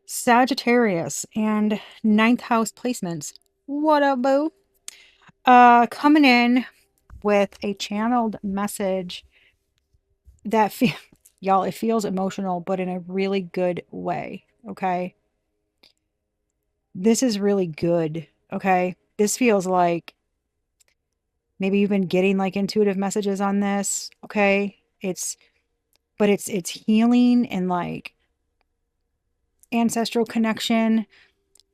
Sagittarius and ninth house placements. What up, boo? Coming in with a channeled message that y'all, it feels emotional, but in a really good way. Okay. This is really good. Okay. This feels like maybe you've been getting like intuitive messages on this. Okay. But it's healing and like ancestral connection,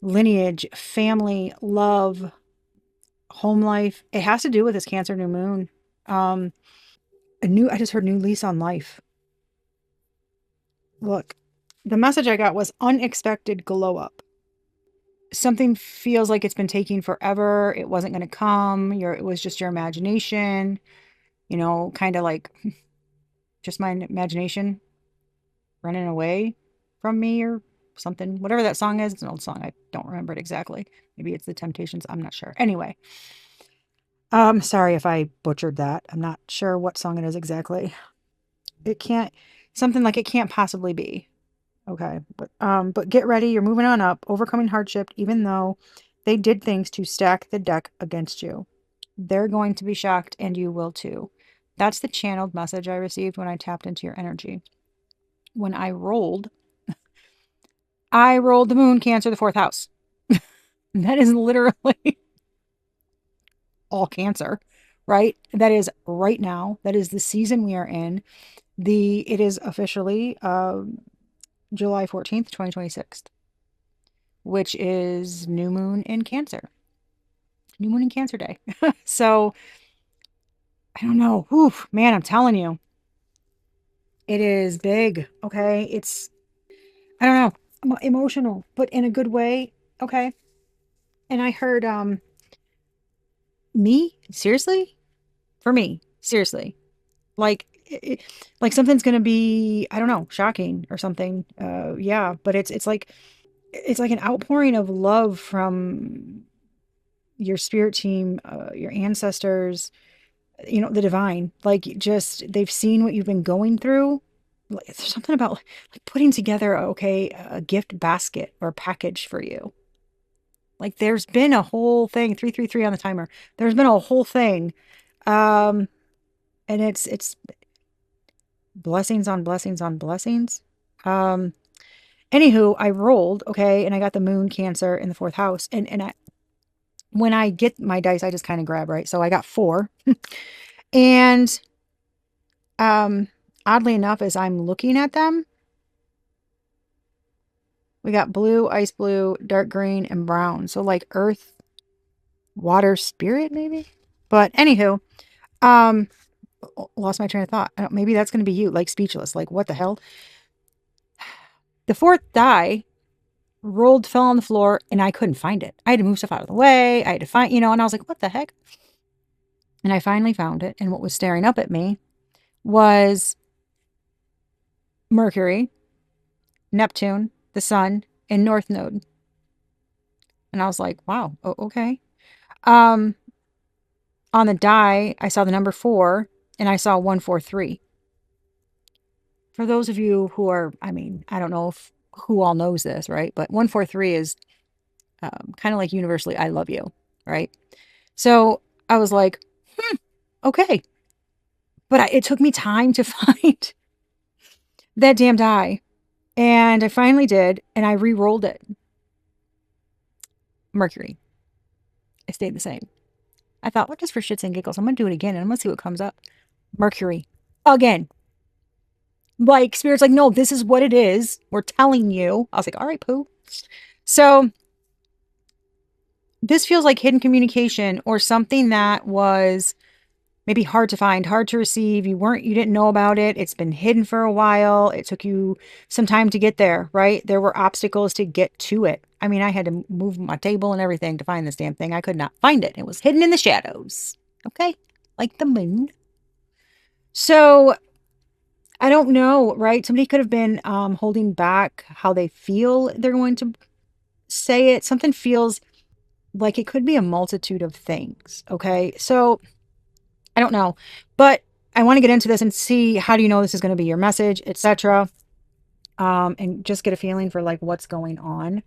lineage, family, love, home life. It has to do with this Cancer new moon. I just heard new lease on life. Look, the message I got was unexpected glow up. Something feels like it's been taking forever. It wasn't going to come. It was just your imagination, kind of like just my imagination running away from me or something. Whatever that song is, it's an old song. I don't remember it exactly. Maybe it's the Temptations. I'm not sure. Anyway, sorry if I butchered that. I'm not sure what song it is exactly. It can't, something like it can't possibly be. Okay. But get ready. You're moving on up, overcoming hardship, even though they did things to stack the deck against you. They're going to be shocked and you will too. That's the channeled message I received when I tapped into your energy. When I rolled the moon, Cancer, the fourth house. That is literally all Cancer, right? That is right now. That is the season we are in. It is officially July 14th, 2026, which is new moon in Cancer. New moon in Cancer day. So, I don't know. Oof, man, I'm telling you, it is big. Okay. I don't know, emotional, but in a good way. Okay. And I heard, me? Seriously? For me, seriously. Like, like something's gonna be, I don't know, shocking or something. Yeah, but it's like an outpouring of love from your spirit team, your ancestors, the divine. Like just they've seen what you've been going through. Like, there's something about like putting together, okay, a gift basket or package for you. Like there's been a whole thing, 333 on the timer. There's been a whole thing. Um, and it's blessings on blessings on blessings. Um, Anywho, I rolled, okay, and I got the moon Cancer in the fourth house. And I when I get my dice, I just kind of grab, right? So I got four. And um oddly enough, as I'm looking at them, we got blue, ice blue, dark green, and brown. So like earth, water, spirit, maybe. But anywho, um, lost my train of thought. Maybe that's gonna be you, like speechless. Like what the hell? The fourth die rolled, fell on the floor, and I couldn't find it. I had to move stuff out of the way. I had to find, and I was like, what the heck? And I finally found it. And what was staring up at me was Mercury, Neptune, the Sun, and North Node. And I was like, wow, okay. Um, on the die, I saw the number 4 and I saw 143. For those of you who are, I mean, I don't know if who all knows this, right? But 143 is kind of like universally, I love you, right? So I was like, okay. But it took me time to find that damn die. And I finally did. And I re rolled it. Mercury. It stayed the same. I thought, well, just for shits and giggles, I'm going to do it again and I'm going to see what comes up. Mercury. Again. Like, Spirit's like, no, this is what it is. We're telling you. I was like, all right, poo. So, this feels like hidden communication or something that was maybe hard to find, hard to receive. You didn't know about it. It's been hidden for a while. It took you some time to get there, right? There were obstacles to get to it. I mean, I had to move my table and everything to find this damn thing. I could not find it. It was hidden in the shadows. Okay. Like the moon. So I don't know, right? Somebody could have been holding back how they feel they're going to say it. Something feels like it could be a multitude of things. Okay. So I don't know, but I want to get into this and see how do you know this is going to be your message, etc. and just get a feeling for like what's going on.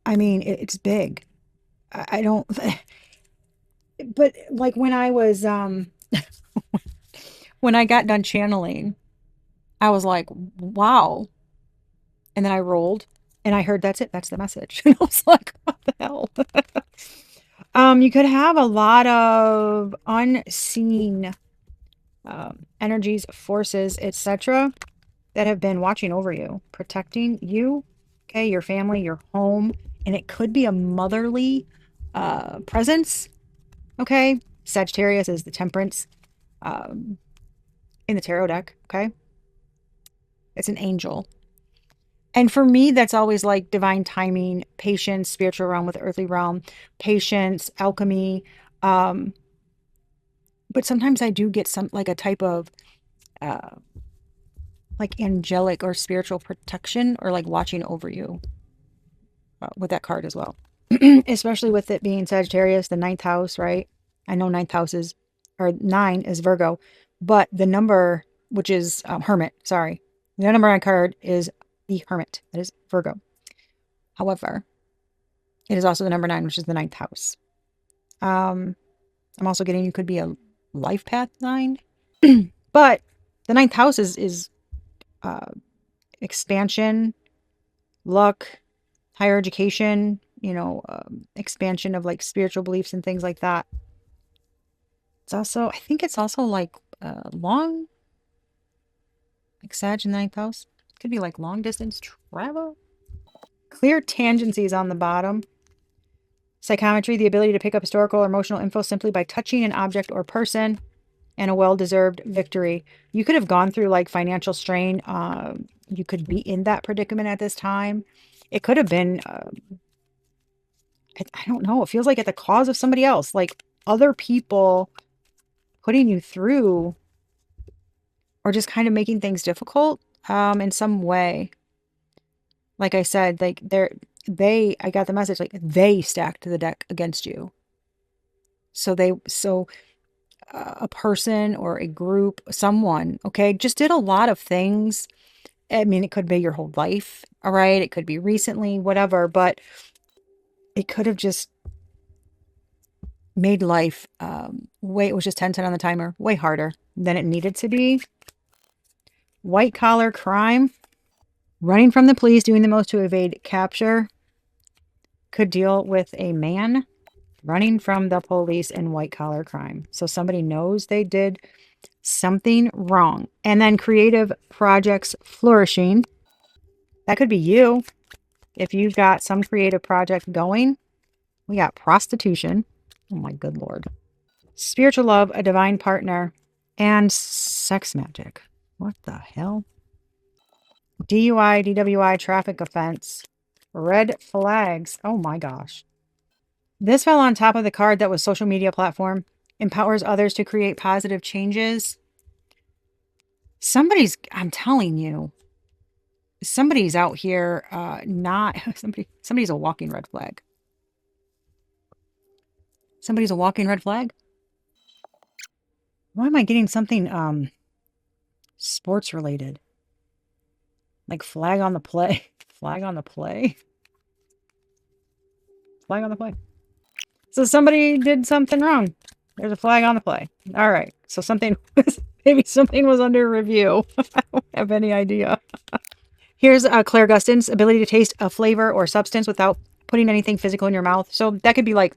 I mean, it's big. I don't, but like when I was, when I got done channeling, I was like, wow. And then I rolled and I heard that's it. That's the message. And I was like, what the hell? You could have a lot of unseen energies, forces, etc., that have been watching over you, protecting you, okay, your family, your home, and it could be a motherly presence, okay? Sagittarius is the temperance um, in the tarot deck, okay? It's an angel. And for me, that's always like divine timing, patience, spiritual realm with earthly realm, patience, alchemy. Um, but sometimes I do get some like a type of uh, like angelic or spiritual protection or like watching over you with that card as well. Especially with it being Sagittarius, the ninth house, right? I know ninth houses or nine is Virgo, but the number, which is Hermit, sorry. The number on card is the Hermit. That is Virgo. However, it is also the number nine, which is the ninth house. Um, I'm also getting you could be a life path nine, but the ninth house is uh, expansion, luck, higher education, expansion of like spiritual beliefs and things like that. It's also, I think it's also like long, like Sag in the ninth house. Could be like long distance travel. Clear tangencies on the bottom. Psychometry, the ability to pick up historical or emotional info simply by touching an object or person, and a well-deserved victory. You could have gone through like financial strain. You could be in that predicament at this time. It could have been, I don't know. It feels like at the cause of somebody else, like other people putting you through or just kind of making things difficult in some way. Like I said, like I got the message, like they stacked the deck against you. So a person or a group, someone, okay, just did a lot of things. I mean, it could be your whole life, all right? It could be recently, whatever, but it could have just made life it was just 10 on the timer, way harder than it needed to be. White collar crime, running from the police, doing the most to evade capture, could deal with a man running from the police in white collar crime. So somebody knows they did something wrong. And then creative projects flourishing. That could be you. If you've got some creative project going, we got prostitution. Oh my good Lord. Spiritual love, a divine partner, and sex magic. What the hell? DUI, DWI, traffic offense, red flags. Oh my gosh. This fell on top of the card that was social media platform, empowers others to create positive changes. I'm telling you, somebody's out here, not somebody's a walking red flag. Somebody's a walking red flag. Why am I getting something sports related? Like flag on the play. Flag on the play. Flag on the play. So somebody did something wrong. There's a flag on the play. All right. So maybe something was under review. I don't have any idea. Here's Claire Gustin's ability to taste a flavor or substance without putting anything physical in your mouth. So that could be like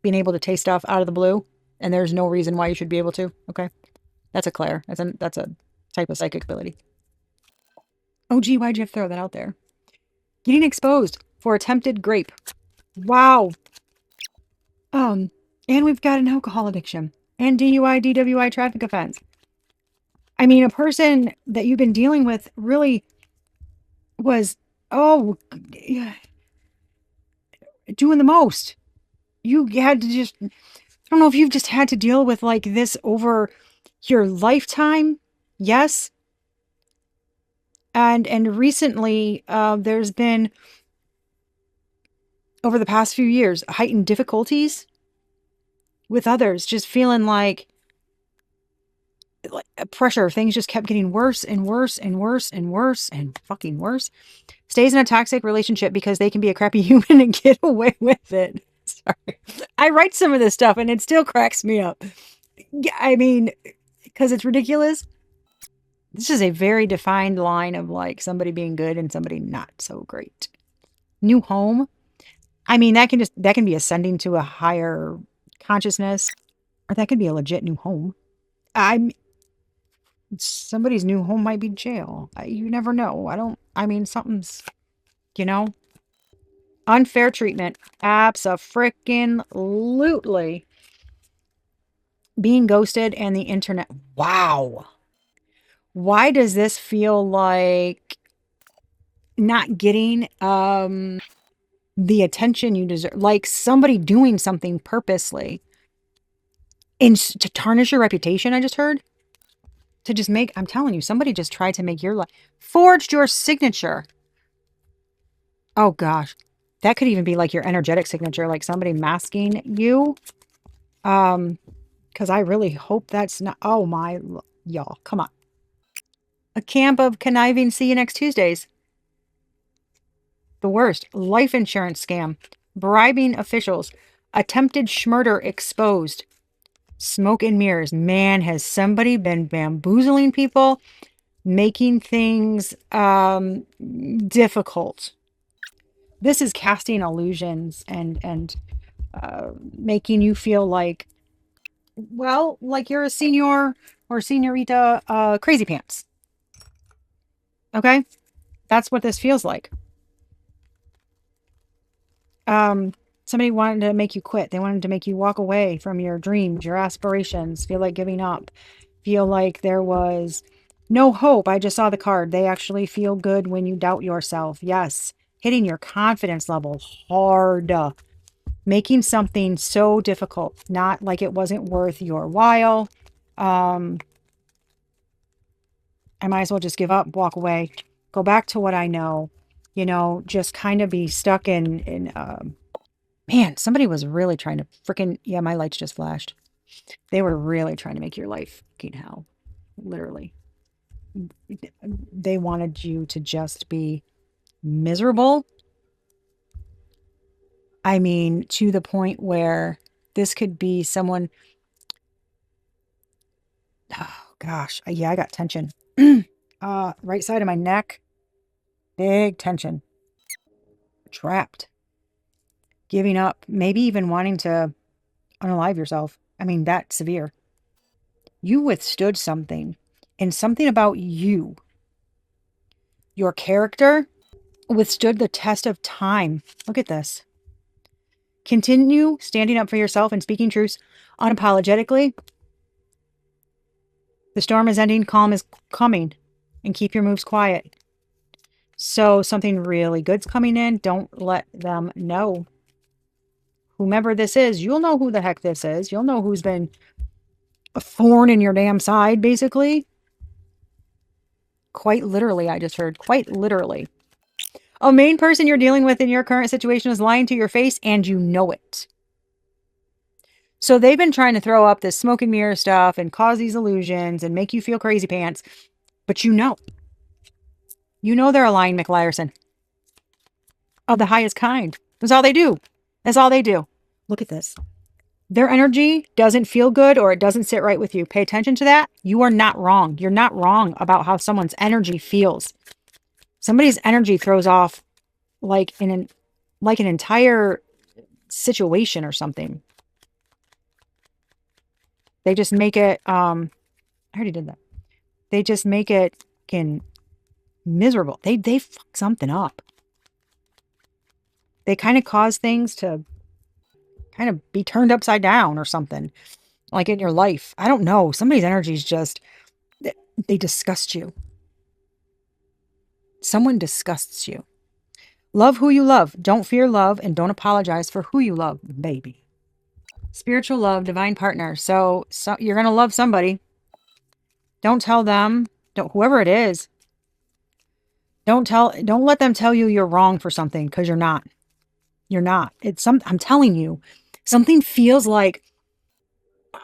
being able to taste stuff out of the blue, and there's no reason why you should be able to. Okay. That's a Claire. That's a type of psychic ability. Oh, gee, why'd you have to throw that out there? Getting exposed for attempted grape. Wow. Um, and we've got an alcohol addiction and DUI, DWI traffic offense. I mean, a person that you've been dealing with really was, oh, doing the most. You had to just, I don't know if you've just had to deal with like this over your lifetime. Yes. And recently, there's been over the past few years heightened difficulties with others, just feeling like like pressure. Things just kept getting worse and worse and worse and worse and fucking worse. Stays in a toxic relationship because they can be a crappy human and get away with it. Sorry. I write some of this stuff and it still cracks me up. Yeah, I mean, because it's ridiculous. This is a very defined line of like somebody being good and somebody not so great. New home. I mean, that can be ascending to a higher consciousness, or that could be a legit new home. I'm Somebody's new home might be jail. You never know. I mean, something's, you know, unfair treatment. Abso-freaking-lutely. Being ghosted and the internet. Wow. Why does this feel like not getting the attention you deserve? Like somebody doing something purposely and to tarnish your reputation, I just heard. To just make, I'm telling you, somebody just tried to make your life, forged your signature. Oh gosh. That could even be like your energetic signature, like somebody masking you. Because I really hope that's not, oh my, y'all, come on. A camp of conniving, see you next Tuesdays. The worst, life insurance scam, bribing officials, attempted schmurder exposed, smoke and mirrors. Man, has somebody been bamboozling people, making things difficult. This is casting illusions and making you feel like, well, like you're a senior or senorita crazy pants. Okay? That's what this feels like. Somebody wanted to make you quit. They wanted to make you walk away from your dreams, your aspirations, feel like giving up, feel like there was no hope. I just saw the card. They actually feel good when you doubt yourself. Yes. Hitting your confidence level hard. Making something so difficult, not like it wasn't worth your while. I might as well just give up, walk away, go back to what I know, just kind of be stuck in man, somebody was really trying to freaking, yeah, my lights just flashed. They were really trying to make your life fucking hell. Literally. They wanted you to just be miserable. I mean, to the point where this could be someone, oh gosh, yeah, I got tension. Right side of my neck, big tension. Trapped. Giving up, maybe even wanting to unalive yourself. I mean, that severe. You withstood something, and something about you, your character, withstood the test of time. Look at this. Continue standing up for yourself and speaking truths unapologetically. The storm is ending, calm is coming, and keep your moves quiet. So something really good's coming in. Don't let them know. Whomever this is, you'll know who the heck this is. You'll know who's been a thorn in your damn side, basically. Quite literally, I just heard. Quite literally. A main person you're dealing with in your current situation is lying to your face, and you know it. So they've been trying to throw up this smoke and mirror stuff and cause these illusions and make you feel crazy pants. But you know. You know they're a lying McLiarson. Of the highest kind. That's all they do. That's all they do. Look at this. Their energy doesn't feel good or it doesn't sit right with you. Pay attention to that. You are not wrong. You're not wrong about how someone's energy feels. Somebody's energy throws off like an entire situation or something. They just make it I already did that. They just make it fucking miserable. They fuck something up. They kind of cause things to kind of be turned upside down or something, like in your life. I don't know. Somebody's energy is just, they disgust you. Someone disgusts you. Love who you love. Don't fear love and don't apologize for who you love, baby. Spiritual love, divine partner. So you're going to love somebody. Don't tell them, whoever it is, don't let them tell you you're wrong for something, because you're not. You're not. I'm telling you, something feels like,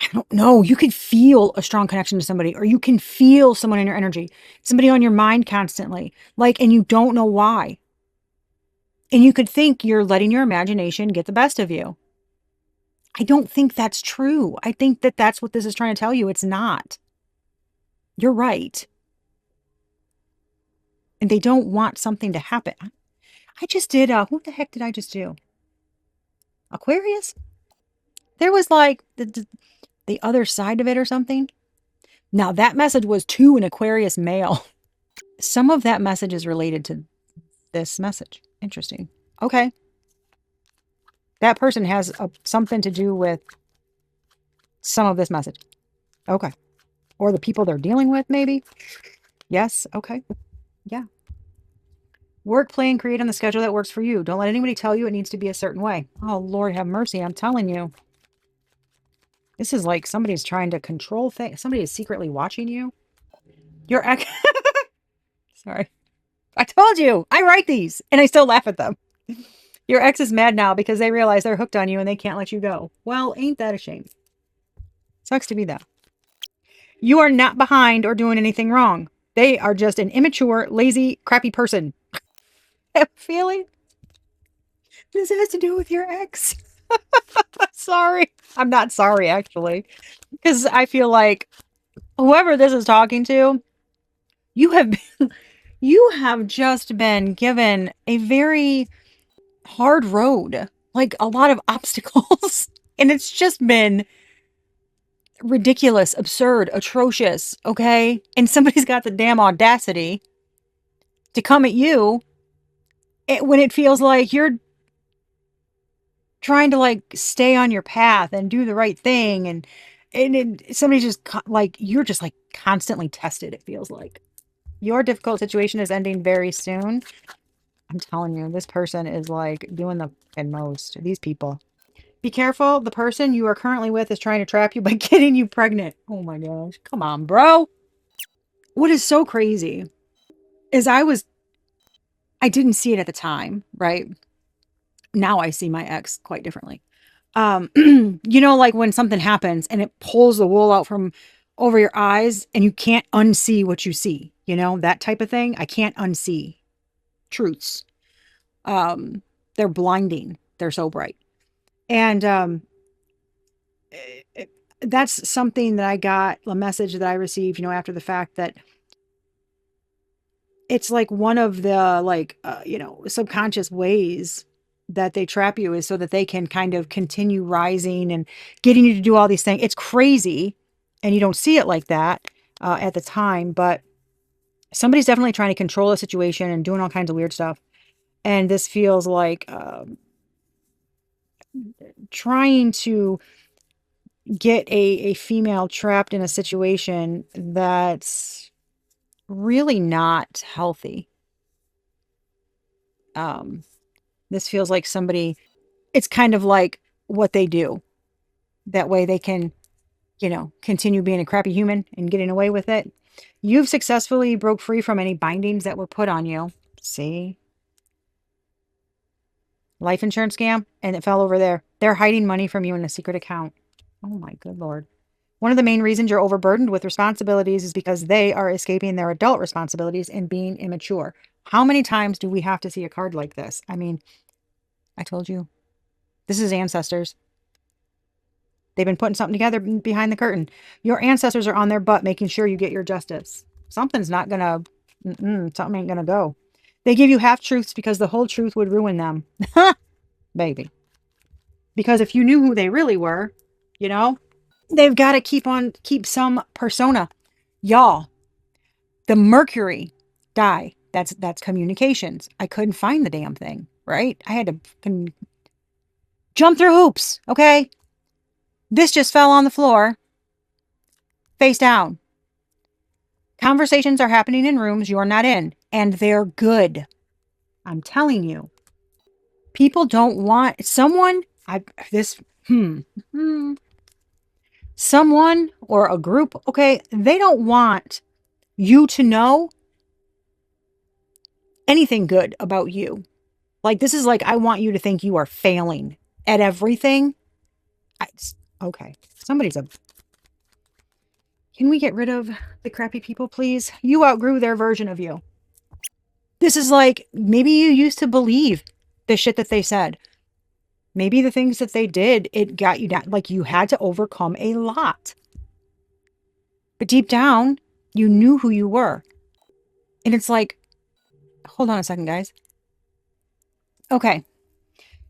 I don't know. You could feel a strong connection to somebody, or you can feel someone in your energy, somebody on your mind constantly, like, and you don't know why. And you could think you're letting your imagination get the best of you. I don't think that's true. I think that that's what this is trying to tell you. It's not. You're right. And they don't want something to happen. I just did, what the heck did I just do? Aquarius? There was like the other side of it or something. Now that message was to an Aquarius male. Some of that message is related to this message. Interesting. Okay. That person has something to do with some of this message. Okay. Or the people they're dealing with, maybe. Yes. Okay. Yeah. Work, play, and create on the schedule that works for you. Don't let anybody tell you it needs to be a certain way. Oh, Lord have mercy. I'm telling you. This is like somebody's trying to control things. Somebody is secretly watching you. Your ex. Sorry. I told you. I write these and I still laugh at them. Your ex is mad now because they realize they're hooked on you and they can't let you go. Well, ain't that a shame? Sucks to be that. You are not behind or doing anything wrong. They are just an immature, lazy, crappy person. I have a feeling this has to do with your ex. Sorry. I'm not sorry, actually, because I feel like whoever this is talking to, you have been, you have just been given a very hard road, like a lot of obstacles. And it's just been ridiculous, absurd, atrocious. Okay. And somebody's got the damn audacity to come at you when it feels like you're trying to like stay on your path and do the right thing. And somebody's just like, you're just like constantly tested. It feels like your difficult situation is ending very soon. I'm telling you, this person is like doing the most. These people. Be careful. The person you are currently with is trying to trap you by getting you pregnant. Oh my gosh. Come on, bro. What is so crazy is I didn't see it at the time, right? Now I see my ex quite differently. Like when something happens and it pulls the wool out from over your eyes and you can't unsee what you see, that type of thing. I can't unsee truths. They're blinding. They're so bright. And that's something that I got, a message that I received, after the fact, that it's like one of the subconscious ways that they trap you is so that they can kind of continue rising and getting you to do all these things. It's crazy. And you don't see it like that at the time, but somebody's definitely trying to control a situation and doing all kinds of weird stuff. And this feels like trying to get a female trapped in a situation that's really not healthy. This feels like it's kind of like what they do. That way they can, continue being a crappy human and getting away with it. You've successfully broke free from any bindings that were put on you. See? Life insurance scam, and it fell over there. They're hiding money from you in a secret account. Oh my good Lord. One of the main reasons you're overburdened with responsibilities is because they are escaping their adult responsibilities and being immature. How many times do we have to see a card like this? I mean, I told you. This is ancestors. They've been putting something together behind the curtain. Your ancestors are on their butt making sure you get your justice. Something's not gonna, something ain't gonna go. They give you half-truths because the whole truth would ruin them. Baby. Because if you knew who they really were, they've got to keep some persona. Y'all, the Mercury die, that's communications. I couldn't find the damn thing, right? I had to jump through hoops, okay? This just fell on the floor, face down. Conversations are happening in rooms you're not in, and they're good. I'm telling you. People don't want someone, someone or a group, okay? They don't want you to know anything good about you. Like, this is like, I want you to think you are failing at everything. Okay. Somebody's Can we get rid of the crappy people, please? You outgrew their version of you. This is like, maybe you used to believe the shit that they said. Maybe the things that they did, it got you down. Like, you had to overcome a lot. But deep down, you knew who you were. And it's like, hold on a second, guys. Okay.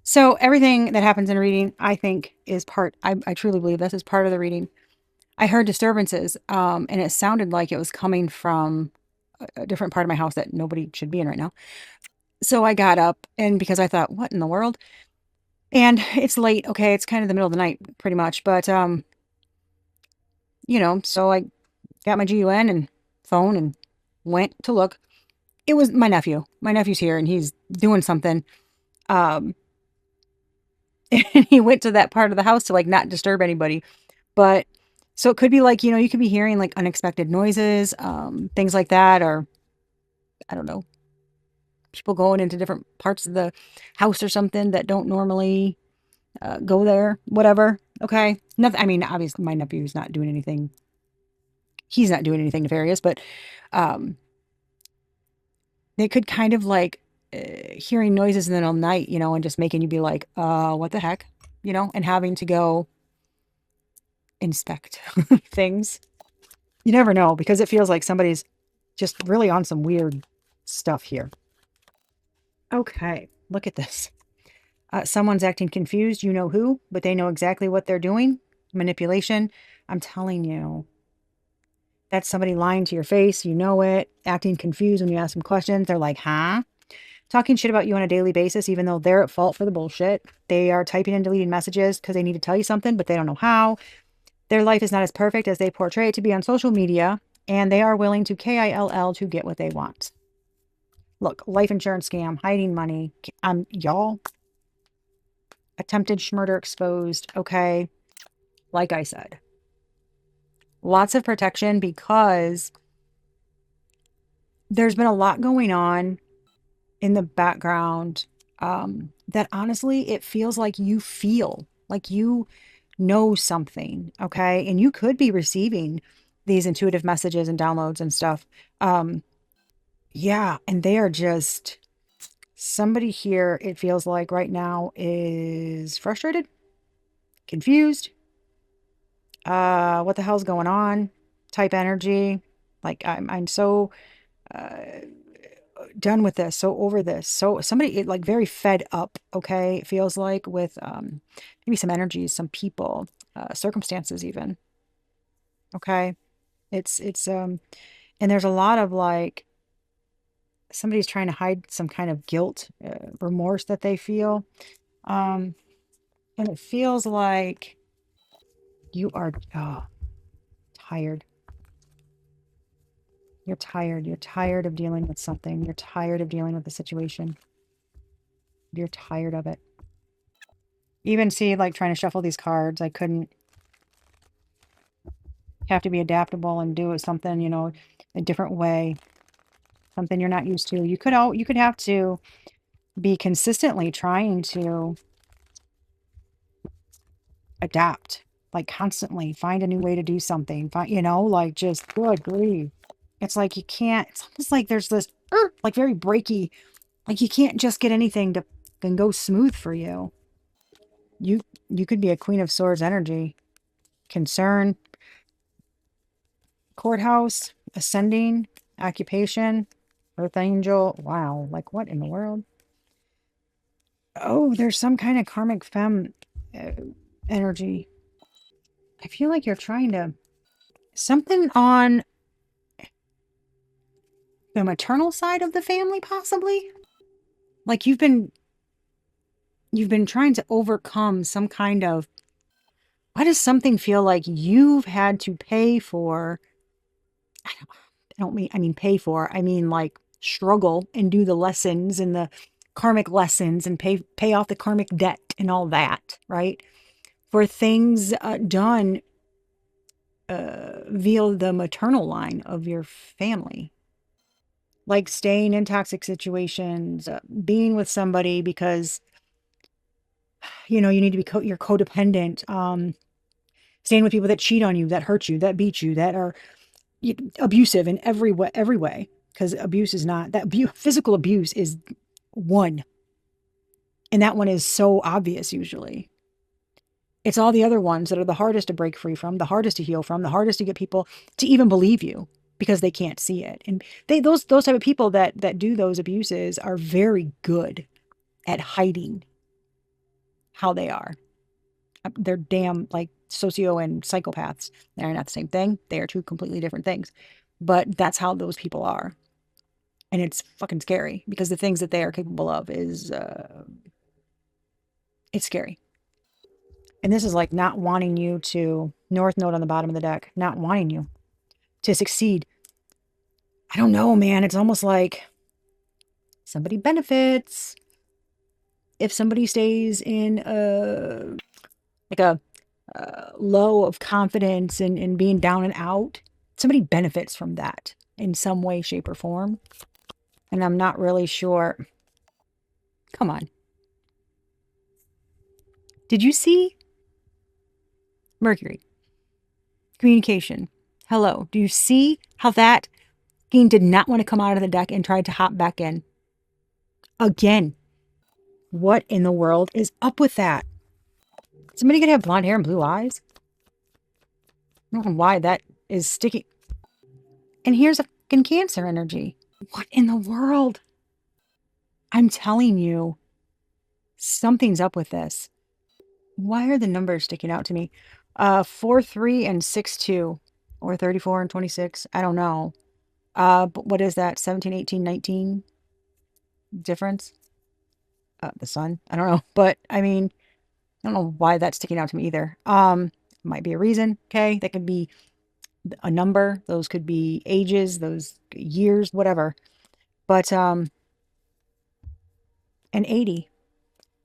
So everything that happens in a reading, I think, is part, I truly believe this is part of the reading. I heard disturbances, and it sounded like it was coming from a different part of my house that nobody should be in right now. So I got up, and because I thought, what in the world? And it's late. Okay, it's kind of the middle of the night, pretty much. But so I got my GUN and phone and went to look. It was my nephew. My nephew's here, and he's doing something. Um, and he went to that part of the house to like not disturb anybody. But so it could be like, you could be hearing like unexpected noises, things like that, or I don't know, people going into different parts of the house or something that don't normally go there, whatever. Okay. Nothing. I mean, obviously my nephew's not doing anything. He's not doing anything nefarious, but um, they could kind of like hearing noises in the middle of the night, and just making you be like, what the heck, and having to go inspect things. You never know because it feels like somebody's just really on some weird stuff here. Okay, look at this. Someone's acting confused, you know who, but they know exactly what they're doing. Manipulation. I'm telling you, that's somebody lying to your face. You know it. Acting confused when you ask them questions. They're like, huh? Talking shit about you on a daily basis, even though they're at fault for the bullshit. They are typing and deleting messages because they need to tell you something, but they don't know how. Their life is not as perfect as they portray it to be on social media, and they are willing to KILL to get what they want. Look, life insurance scam, hiding money. Y'all, attempted murder exposed. Okay. Like I said, lots of protection because there's been a lot going on in the background that honestly, it feels like you feel like you know something. Okay. And you could be receiving these intuitive messages and downloads and stuff. Yeah. And they are just somebody here, it feels like right now is frustrated, confused. What the hell's going on? Type energy. Like I'm so done with this, so over this. So somebody like very fed up, okay? It feels like with maybe some energies, some people, circumstances even. Okay. It's and there's a lot of like somebody's trying to hide some kind of guilt, remorse that they feel. Um and it feels like you are tired. You're tired. You're tired of dealing with something. You're tired of dealing with the situation. You're tired of it. Even see, like, trying to shuffle these cards, I couldn't have to be adaptable and do it something, a different way, something you're not used to. You could have to be consistently trying to adapt, like constantly find a new way to do something. Find, like just good grief. It's like you can't, it's almost like there's this like very breaky, like you can't just get anything to can go smooth for you. You could be a Queen of Swords energy. Concern, courthouse, ascending, occupation, earth angel. Wow, like what in the world? Oh, there's some kind of karmic femme uh, energy. I feel like you're trying to something on the maternal side of the family, possibly. Like you've been trying to overcome some kind of. Why does something feel like you've had to pay for? I mean pay for. I mean like struggle and do the lessons and the karmic lessons and pay off the karmic debt and all that, right? For things done via the maternal line of your family, like staying in toxic situations, being with somebody because you need to be you're codependent. Staying with people that cheat on you, that hurt you, that beat you, that are abusive in every way. Because abuse is not that physical abuse is one, and that one is so obvious usually. It's all the other ones that are the hardest to break free from, the hardest to heal from, the hardest to get people to even believe you because they can't see it. And those type of people that do those abuses are very good at hiding how they are. They're damn like socio and psychopaths. They're not the same thing. They are two completely different things. But that's how those people are. And it's fucking scary because the things that they are capable of is it's scary. And this is like not wanting you to, North Node on the bottom of the deck, not wanting you to succeed. I don't know, man. It's almost like somebody benefits if somebody stays in like a low of confidence and being down and out. Somebody benefits from that in some way, shape, or form. And I'm not really sure. Come on. Did you see Mercury? Communication. Hello. Do you see how that King did not want to come out of the deck and tried to hop back in? Again. What in the world is up with that? Somebody could have blonde hair and blue eyes. I don't know why that is sticky. And here's a fucking Cancer energy. What in the world? I'm telling you, something's up with this. Why are the numbers sticking out to me? 4, 3, and 6, 2. Or 34 and 26. I don't know. But what is that? 17, 18, 19 difference? The sun? I don't know. But I mean, I don't know why that's sticking out to me either. Might be a reason. Okay. That could be a number. Those could be ages, those years, whatever. But an 80,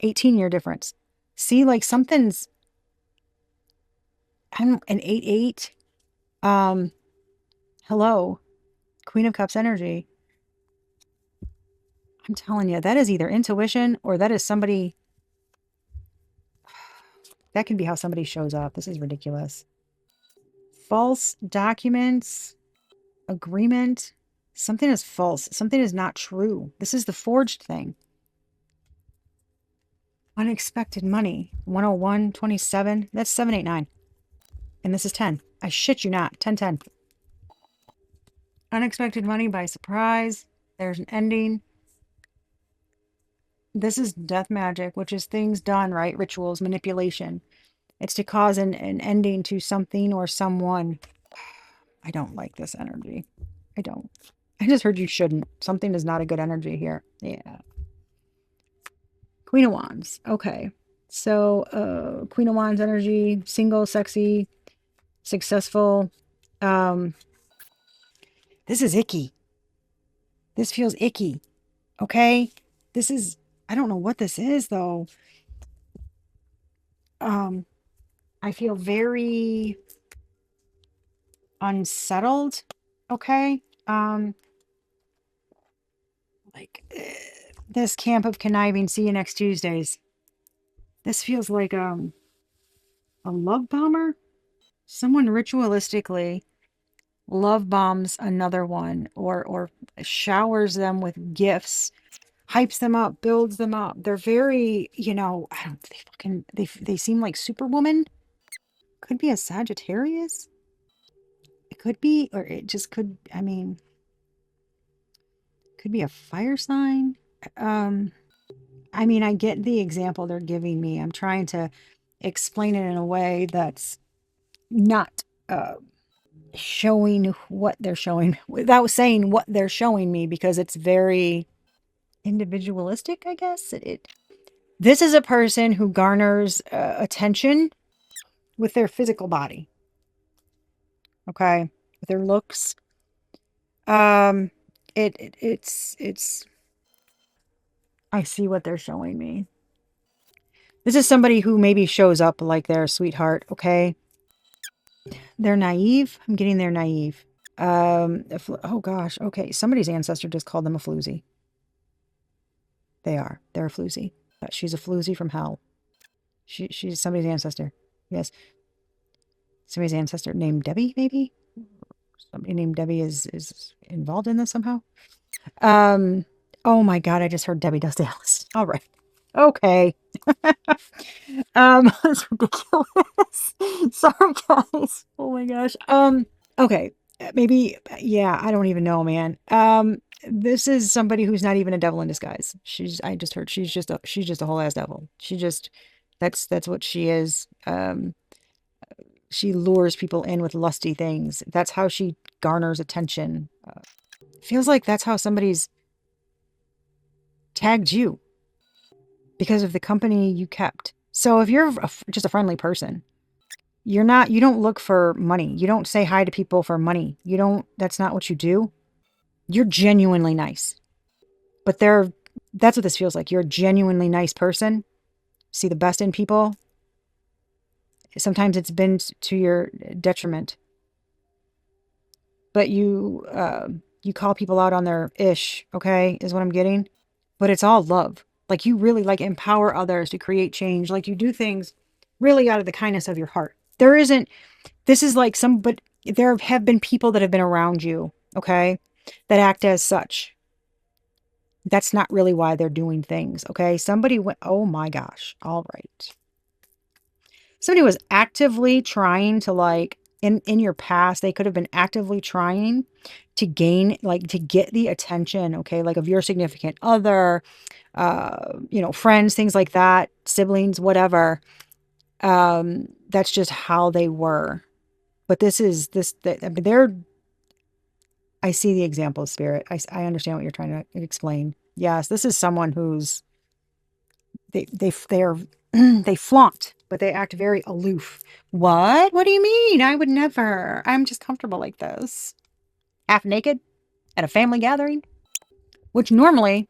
18-year difference. See, like something's, I don't know, an 8, 8. Hello, Queen of Cups energy. I'm telling you, that is either intuition or that is somebody. That can be how somebody shows up. This is ridiculous. False documents, agreement. Something is false. Something is not true. This is the forged thing. Unexpected money. 101, 27. That's 789. And this is 10. I shit you not. 10, 10. Unexpected money by surprise. There's an ending. This is death magic, which is things done, right? Rituals, manipulation. It's to cause an ending to something or someone. I don't like this energy. I don't. I just heard you shouldn't. Something is not a good energy here. Yeah. Queen of Wands. Okay. So, Queen of Wands energy, single, sexy, successful. This is icky. This feels icky. Okay? This is, I don't know what this is though. I feel very unsettled. Okay? Like this camp of conniving, see you next Tuesdays. This feels like a love bomber. Someone ritualistically love bombs another one or showers them with gifts, hypes them up, builds them up. They're very, I don't they fucking they seem like superwoman. Could be a Sagittarius. It could be, or it just could, I mean, could be a fire sign. I mean, I get the example they're giving me. I'm trying to explain it in a way that's not showing what they're showing without saying what they're showing me because it's very individualistic, I guess. This is a person who garners attention with their physical body. Okay, with their looks. It's. I see what they're showing me. This is somebody who maybe shows up like their sweetheart. Okay, they're naive. I'm getting they're naive. Oh gosh. Okay, somebody's ancestor just called them a floozy. They are. They're a floozy. She's a floozy from hell. She's somebody's ancestor. Yes. Somebody's ancestor named Debbie, maybe? Somebody named Debbie is involved in this somehow. Oh my God, I just heard Debbie does Dallas. All right. Okay. That's ridiculous. Sorry, guys. Oh my gosh. Okay. Maybe, yeah, I don't even know, man. This is somebody who's not even a devil in disguise. I just heard she's just a whole ass devil. That's what she is. She lures people in with lusty things. That's how she garners attention. Feels like that's how somebody's tagged you because of the company you kept. So if you're just a friendly person, you don't look for money. You don't say hi to people for money. That's not what you do. You're genuinely nice. But that's what this feels like. You're a genuinely nice person. See the best in people. Sometimes it's been to your detriment. But you call people out on their ish, okay, is what I'm getting. But it's all love. Like you really like empower others to create change. Like you do things really out of the kindness of your heart. This is like but there have been people that have been around you, okay, that act as such. That's not really why they're doing things, okay? Oh my gosh. All right. Somebody was actively trying to like in your past, they could have been actively trying to get the attention, okay, like of your significant other, friends, things like that, siblings, whatever. That's just how they were. But I mean, I see the example of spirit. I understand what you're trying to explain. Yes, this is someone who's they're they flaunt, but they act very aloof. What do you mean? I would never. I'm just comfortable like this, half naked at a family gathering, which normally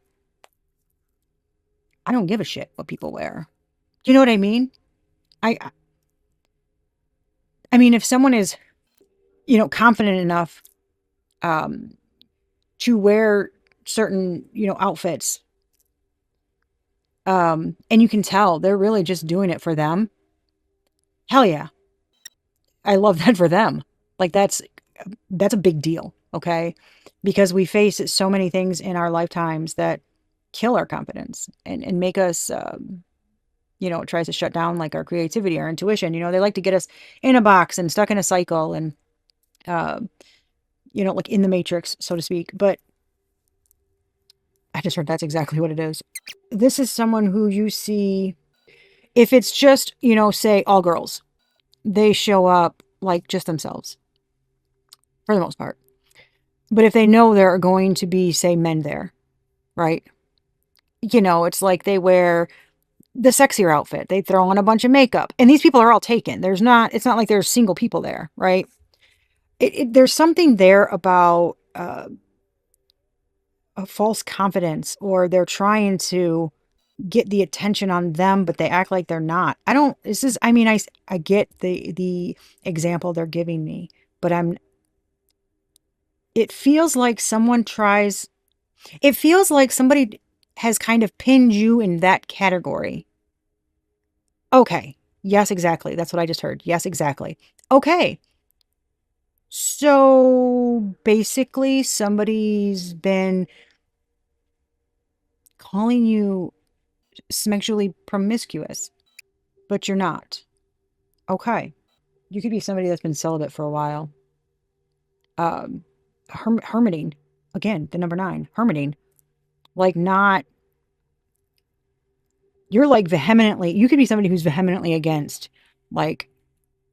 I don't give a shit what people wear. Do you know what I mean? I mean, if someone is, confident enough um to wear certain, outfits, and you can tell they're really just doing it for them. Hell yeah. I love that for them. Like that's a big deal, okay? Because we face so many things in our lifetimes that kill our confidence and make us it tries to shut down like our creativity, our intuition. They like to get us in a box and stuck in a cycle and uh, like in the matrix, so to speak. But I just heard that's exactly what it is. This is someone who you see, if it's just, say all girls, they show up like just themselves for the most part. But if they know there are going to be, say, men there, right? It's like they wear the sexier outfit. They throw on a bunch of makeup. And these people are all taken. It's not like there's single people there, right? There's something there about a false confidence, or they're trying to get the attention on them, but they act like they're not. I mean, I get the example they're giving me, but it feels like it feels like somebody has kind of pinned you in that category. Okay. Yes, exactly. That's what I just heard. Yes, exactly. Okay. So basically, somebody's been calling you sexually promiscuous, but you're not. Okay. You could be somebody that's been celibate for a while. Um, hermiting. Again, the number 9, hermiting. Like, not, you're like you could be somebody who's vehemently against, like,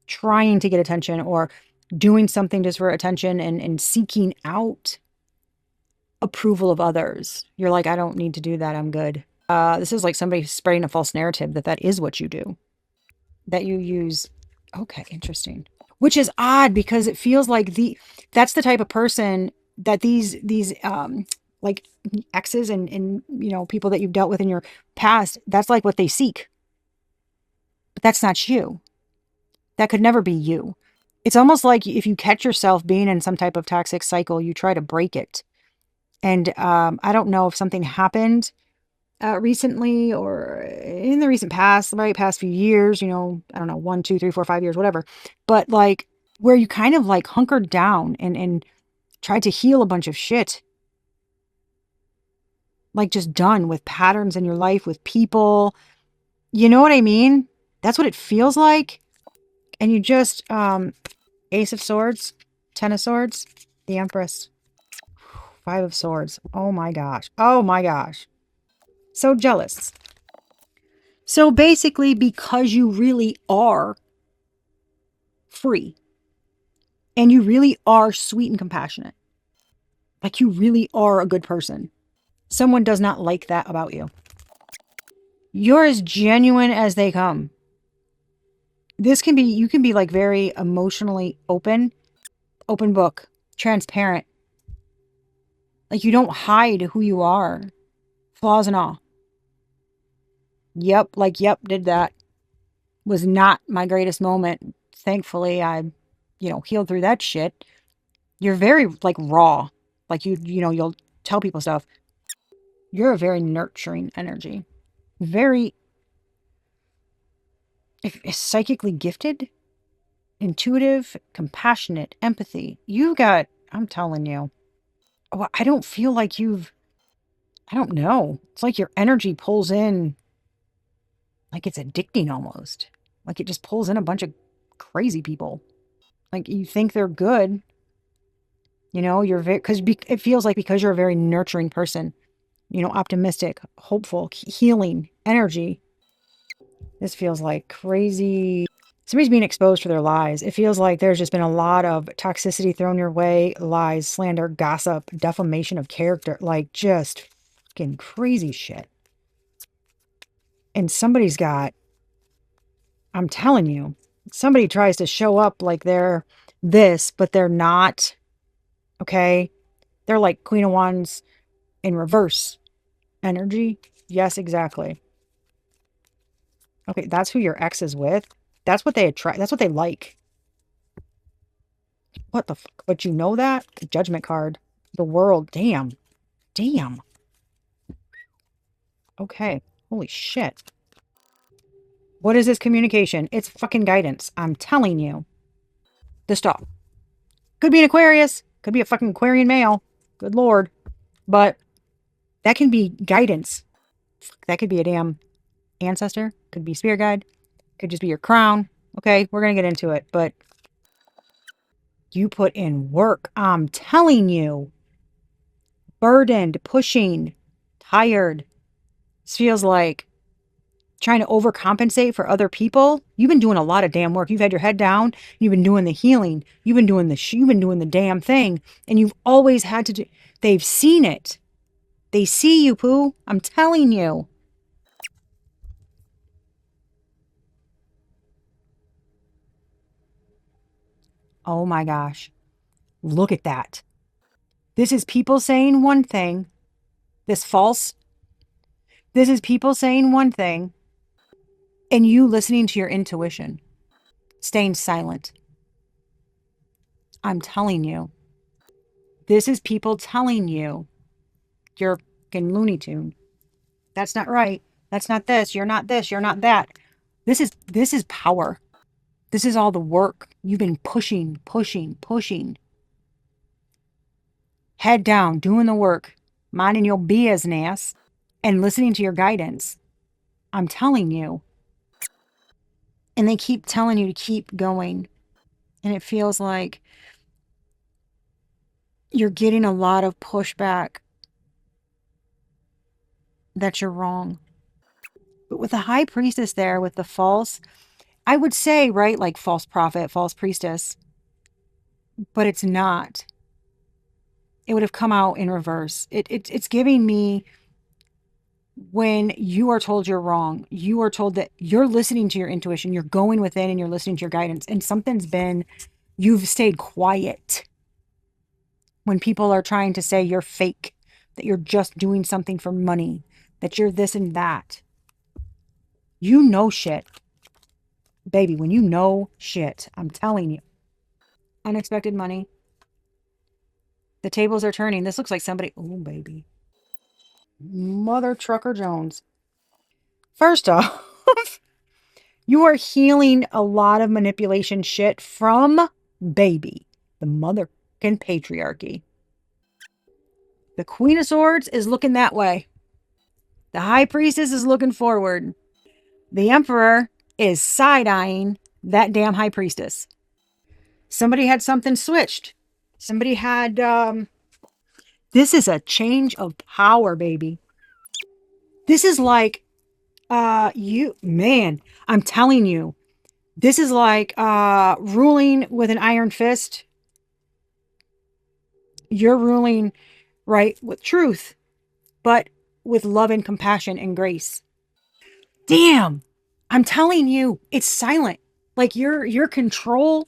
trying to get attention or doing something just for attention and seeking out approval of others. You're like, I don't need to do that. I'm good. This is like somebody spreading a false narrative that is what you do, that you use. Okay, interesting. Which is odd because it feels like that's the type of person that these like exes and people that you've dealt with in your past, that's like what they seek. But that's not you. That could never be you. It's almost like if you catch yourself being in some type of toxic cycle, you try to break it. And I don't know if something happened recently or in the recent past, right, past few years, I don't know, 1, 2, 3, 4, 5 years, whatever. But like where you kind of like hunkered down and tried to heal a bunch of shit, like just done with patterns in your life, with people. You know what I mean? That's what it feels like. And you just, Ace of Swords, Ten of Swords, the Empress, Five of Swords. Oh my gosh. Oh my gosh. So jealous. So basically, because you really are free and you really are sweet and compassionate, like you really are a good person, someone does not like that about you. You're as genuine as they come. You can be like very emotionally open book, transparent. Like you don't hide who you are, flaws and all. Yep, like, yep, did that. Was not my greatest moment. Thankfully, I healed through that shit. You're very like raw. Like you'll tell people stuff. You're a very nurturing energy. Very psychically gifted, intuitive, compassionate, empathy. I'm telling you, I don't feel like I don't know. It's like your energy pulls in, like it's addicting almost. Like it just pulls in a bunch of crazy people. Like you think they're good, you're very, because it feels like because you're a very nurturing person, optimistic, hopeful, healing energy. This feels like crazy. Somebody's being exposed for their lies. It feels like there's just been a lot of toxicity thrown your way, lies, slander, gossip, defamation of character, like just fucking crazy shit. And I'm telling you, somebody tries to show up like they're this, but they're not. Okay. They're like Queen of Wands in reverse energy. Yes, exactly. Okay. That's who your ex is with. That's what they attract. That's what they like. What the fuck? But you know that? The judgment card. The world. Damn. Damn. Okay. Holy shit. What is this communication? It's fucking guidance. I'm telling you. The stop. Could be an Aquarius. Could be a fucking Aquarian male. Good lord. But that can be guidance. That could be a damn ancestor. Could be spirit guide. Could just be your crown. Okay, we're going to get into it. But you put in work. I'm telling you. Burdened, pushing, tired. This feels like trying to overcompensate for other people. You've been doing a lot of damn work. You've had your head down. You've been doing the healing. You've been doing you've been doing the damn thing. And you've always had to do, they've seen it. They see you, Pooh. I'm telling you. Oh my gosh. Look at that. This is people saying one thing. This false. This is people saying one thing and you listening to your intuition, staying silent. I'm telling you. This is people telling you you're fucking Looney Tune. That's not right. That's not this. You're not this. You're not that. This is power. This is all the work. You've been pushing, pushing, pushing. Head down, doing the work, minding your business, and listening to your guidance. I'm telling you. And they keep telling you to keep going. And it feels like you're getting a lot of pushback that you're wrong. But with the high priestess there, with the false, I would say, right, like false prophet, false priestess, but it's not. It would have come out in reverse. It's giving me when you are told you're wrong, you are told that you're listening to your intuition, you're going within and you're listening to your guidance, and you've stayed quiet when people are trying to say you're fake, that you're just doing something for money, that you're this and that. You know shit. Baby, when you know shit, I'm telling you. Unexpected money. The tables are turning. This looks like somebody. Oh, baby. Mother Trucker Jones. First off, you are healing a lot of manipulation shit from baby, the motherfucking patriarchy. The Queen of Swords is looking that way. The High Priestess is looking forward. The Emperor is side-eyeing that damn High Priestess. Somebody had something switched. Somebody had, this is a change of power, baby. This is like, man, I'm telling you, this is like, ruling with an iron fist. You're ruling, right, with truth, but with love and compassion and grace. Damn, I'm telling you, it's silent. Like your control,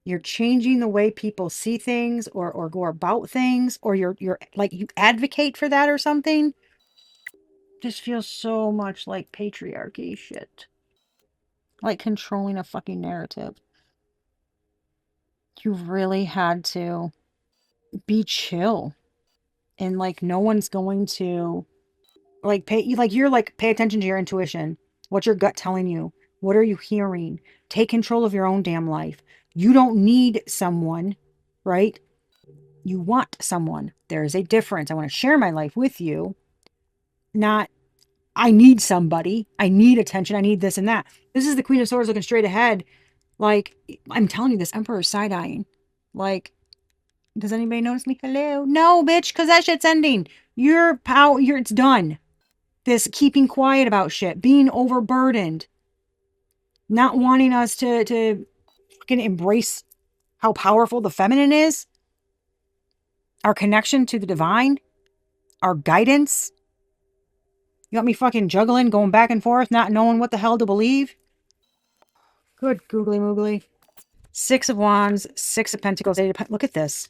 you're changing the way people see things or go about things, or you're like you advocate for that or something. Just feels so much like patriarchy shit. Like controlling a fucking narrative. You really had to be chill. And like no one's going to like pay attention to your intuition. What's your gut telling you? What are you hearing? Take control of your own damn life. You don't need someone, right? You want someone. There is a difference. I want to share my life with you, not I need somebody. I need attention. I need this and that. This is the Queen of Swords looking straight ahead. Like, I'm telling you, this Emperor is side-eyeing. Like, does anybody notice me? Hello? No, bitch, because that shit's ending. It's done. This keeping quiet about shit, being overburdened, not wanting us to fucking embrace how powerful the feminine is, our connection to the divine, our guidance. You got me fucking juggling, going back and forth, not knowing what the hell to believe. Good googly moogly. Six of Wands, Six of Pentacles, Eight of Pentacles. Look at this.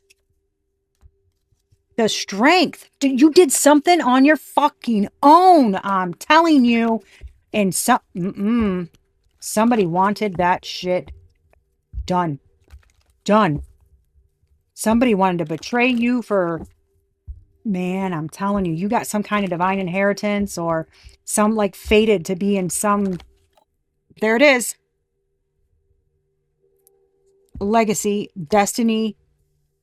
The strength. You did something on your fucking own. I'm telling you. And somebody wanted that shit done. Done. Somebody wanted to betray you for, man, I'm telling you, you got some kind of divine inheritance or some like fated to be in some, there it is. Legacy, destiny,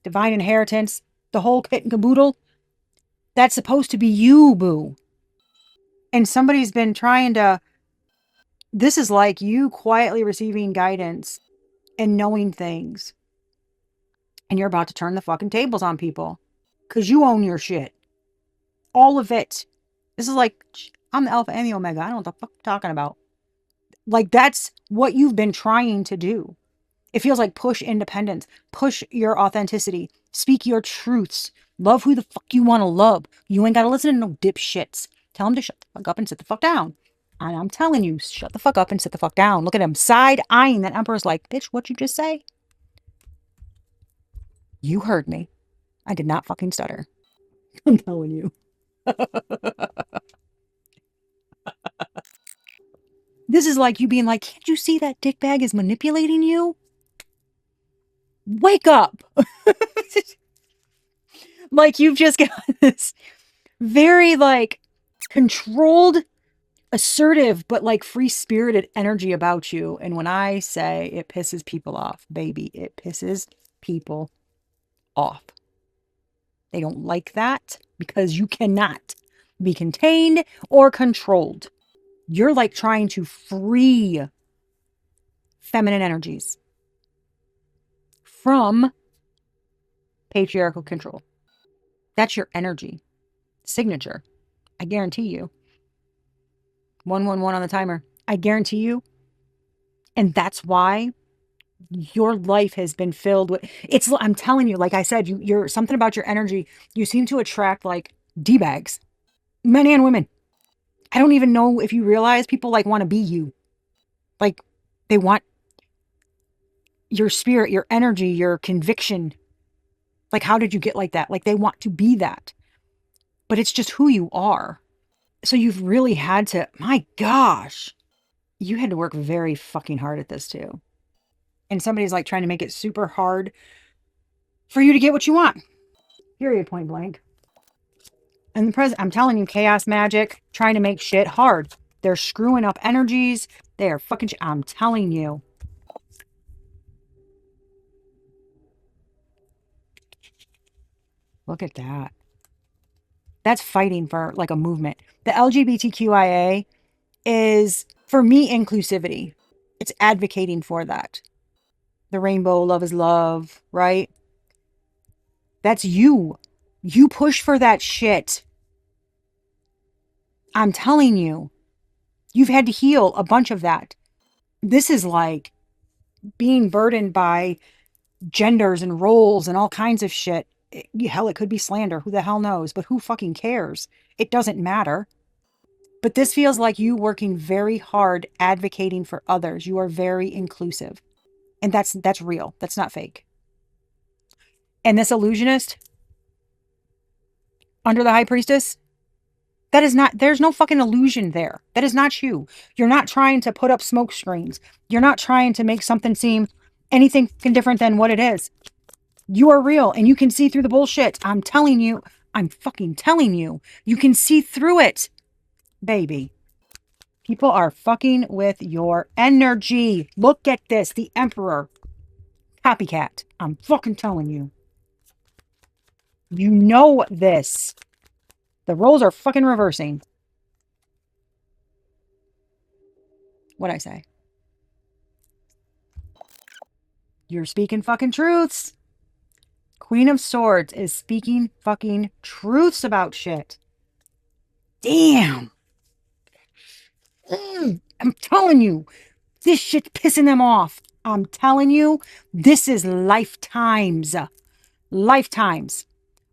divine inheritance, the whole kit and caboodle. That's supposed to be you, boo. And somebody's been trying to, this is like you quietly receiving guidance and knowing things. And you're about to turn the fucking tables on people. Because you own your shit. All of it. This is like, I'm the alpha and the omega. I don't know what the fuck I'm talking about. Like, that's what you've been trying to do. It feels like push independence. Push your authenticity. Speak your truths. Love who the fuck you want to love. You ain't got to listen to no dipshits. Tell them to shut the fuck up and sit the fuck down. And I'm telling you, shut the fuck up and sit the fuck down. Look at him side-eyeing that Emperor's like, bitch, what'd you just say? You heard me. I did not fucking stutter. I'm telling you. This is like you being like, can't you see that dickbag is manipulating you? Wake up. Like you've just got this very like controlled, assertive, but like free-spirited energy about you. And when I say it pisses people off, baby, it pisses people off. They don't like that because you cannot be contained or controlled. You're like trying to free feminine energies from patriarchal control. That's your energy signature. I guarantee you. 111 on the timer. I guarantee you. And that's why your life has been filled with I'm telling you, like I said, you're something about your energy. You seem to attract like D-bags, men and women. I don't even know if you realize people like want to be you. Like they want your spirit, your energy, your conviction. Like, how did you get like that? Like they want to be that, but it's just who you are. So you've really had to, my gosh, you had to work very fucking hard at this too. And somebody's like trying to make it super hard for you to get what you want. Period, point blank. And the present, I'm telling you, chaos magic, trying to make shit hard. They're screwing up energies. They are fucking, I'm telling you. Look at that. That's fighting for like a movement. The LGBTQIA is, for me, inclusivity. It's advocating for that. The rainbow, love is love, right? That's you. You push for that shit. I'm telling you, you've had to heal a bunch of that. This is like being burdened by genders and roles and all kinds of shit. Hell, it could be slander. Who the hell knows? But who fucking cares? It doesn't matter. But this feels like you working very hard advocating for others. You are very inclusive. And that's real. That's not fake. And this illusionist under the high priestess, that is not, there's no fucking illusion there. That is not you. You're not trying to put up smoke screens. You're not trying to make something seem anything different than what it is. You are real and you can see through the bullshit. I'm telling you. I'm fucking telling you. You can see through it, baby. People are fucking with your energy. Look at this. The Emperor. Copycat. I'm fucking telling you. You know this. The roles are fucking reversing. What'd I say? You're speaking fucking truths. Queen of Swords is speaking fucking truths about shit. Damn. I'm telling you, this shit's pissing them off. I'm telling you, this is lifetimes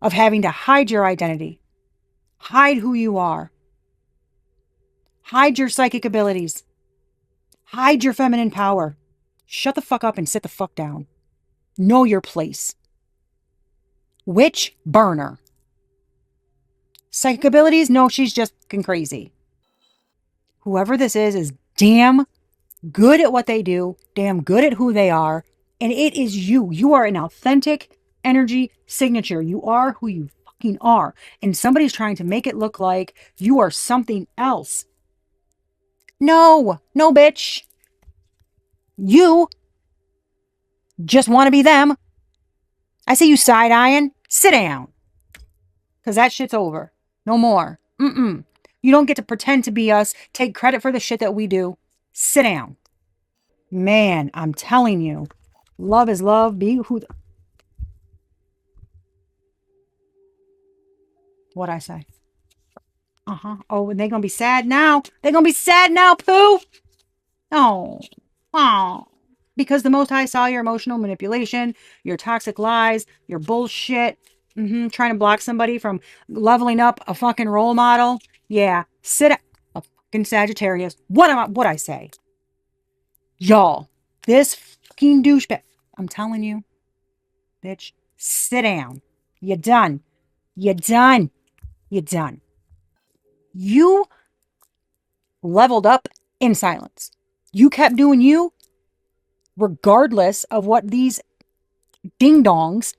of having to hide your identity, hide who you are, hide your psychic abilities, hide your feminine power. Shut the fuck up and sit the fuck down. Know your place. Witch burner. Psychic abilities? No, she's just fucking crazy. Whoever this is damn good at what they do, damn good at who they are, and it is you. You are an authentic energy signature. You are who you fucking are. And somebody's trying to make it look like you are something else. No, no, bitch. You just want to be them. I see you side-eyeing. Sit down. Because that shit's over. No more. You don't get to pretend to be us. Take credit for the shit that we do. Sit down. Man, I'm telling you. Love is love. Be who... What'd I say? Oh, and they're going to be sad now. They're going to be sad now, Pooh. Oh. Because the Most High saw your emotional manipulation, your toxic lies, your bullshit, trying to block somebody from leveling up a fucking role model. Yeah, sit a fucking Sagittarius. What'd I say? Y'all, this fucking douchebag. I'm telling you, bitch, sit down. You're done. You're done. You're done. You leveled up in silence. You kept doing you, regardless of what these ding-dongs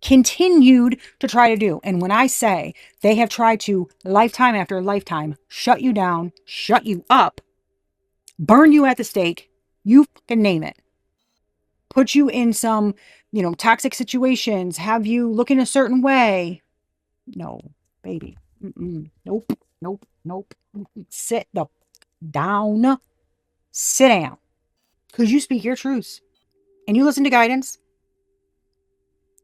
continued to try to do. And when I say they have tried to, lifetime after lifetime, shut you down, shut you up, burn you at the stake, you can name it. Put you in some, toxic situations, have you look in a certain way. No, baby. Nope. Sit down. Sit down. Because you speak your truths. And you listen to guidance.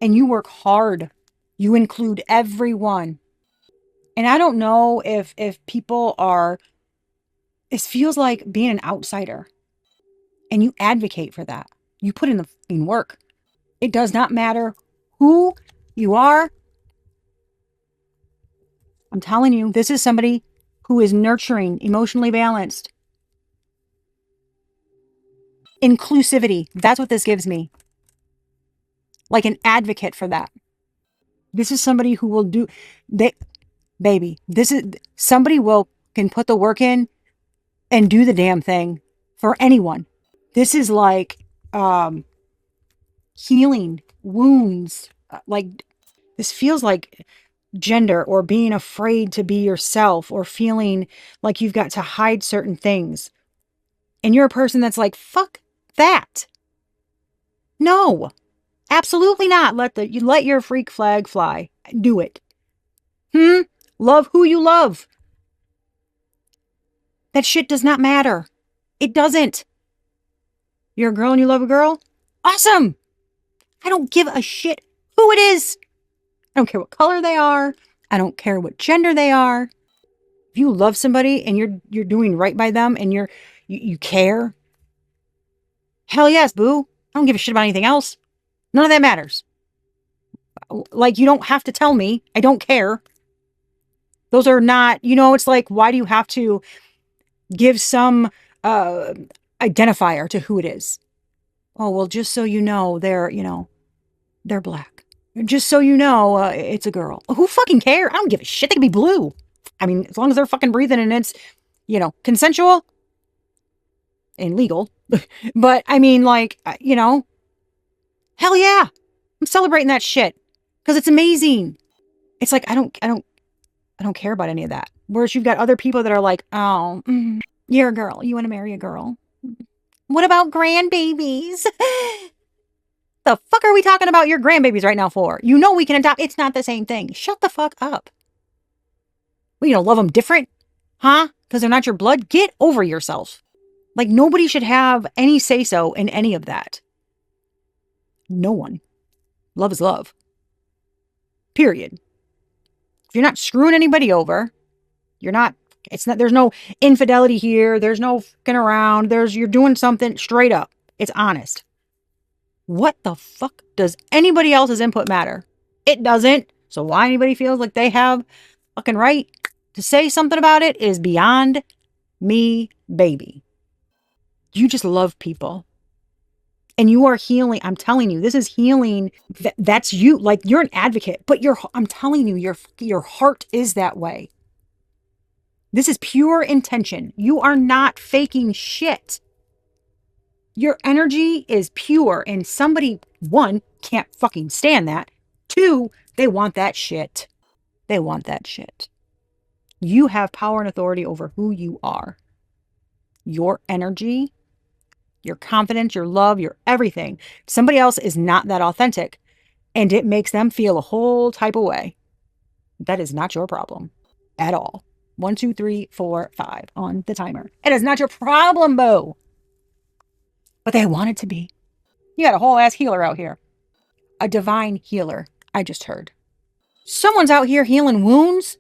And you work hard. You include everyone. And I don't know if people are... It feels like being an outsider. And you advocate for that. You put in the fucking work. It does not matter who you are. I'm telling you, this is somebody who is nurturing, emotionally balanced. Inclusivity. That's what this gives me. Like an advocate for that. This is somebody who will do... Baby, this is... Somebody can put the work in and do the damn thing for anyone. This is like healing wounds. Like, this feels like gender or being afraid to be yourself or feeling like you've got to hide certain things. And you're a person that's like, fuck that. No, absolutely not. You let your freak flag fly. Do it. Love who you love. That shit does not matter. It doesn't. You're a girl and you love a girl? Awesome. I don't give a shit who it is. I don't care what color they are. I don't care what gender they are. If you love somebody and you're doing right by them and you care, hell yes, boo. I don't give a shit about anything else. None of that matters. Like, you don't have to tell me. I don't care. Those are not, it's like, why do you have to give some identifier to who it is? Oh, well, just so you know, they're black. Just so you know, it's a girl. Who fucking cares? I don't give a shit. They can be blue. I mean, as long as they're fucking breathing and it's, consensual and legal. But I mean, like, hell yeah. I'm celebrating that shit because it's amazing. It's like, I don't care about any of that. Whereas you've got other people that are like, oh, you're a girl. You want to marry a girl. What about grandbabies? The fuck are we talking about your grandbabies right now for? You know we can adopt. It's not the same thing. Shut the fuck up. Well, love them different? Huh? Because they're not your blood? Get over yourself. Like, nobody should have any say-so in any of that. No one. Love is love. Period. If you're not screwing anybody over, there's no infidelity here. There's no fucking around. You're doing something straight up. It's honest. What the fuck does anybody else's input matter? It doesn't. So why anybody feels like they have fucking right to say something about it is beyond me, baby. You just love people. And you are healing. I'm telling you, this is healing. That's you. Like, you're an advocate, but I'm telling you, your heart is that way. This is pure intention. You are not faking shit. Your energy is pure, and somebody, one, can't fucking stand that. Two, they want that shit. They want that shit. You have power and authority over who you are. Your energy, your confidence, your love, your everything. Somebody else is not that authentic, and it makes them feel a whole type of way. That is not your problem at all. 1, 2, 3, 4, 5 on the timer. It is not your problem, boo. But they want it to be. You got a whole ass healer out here. A divine healer, I just heard. Someone's out here healing wounds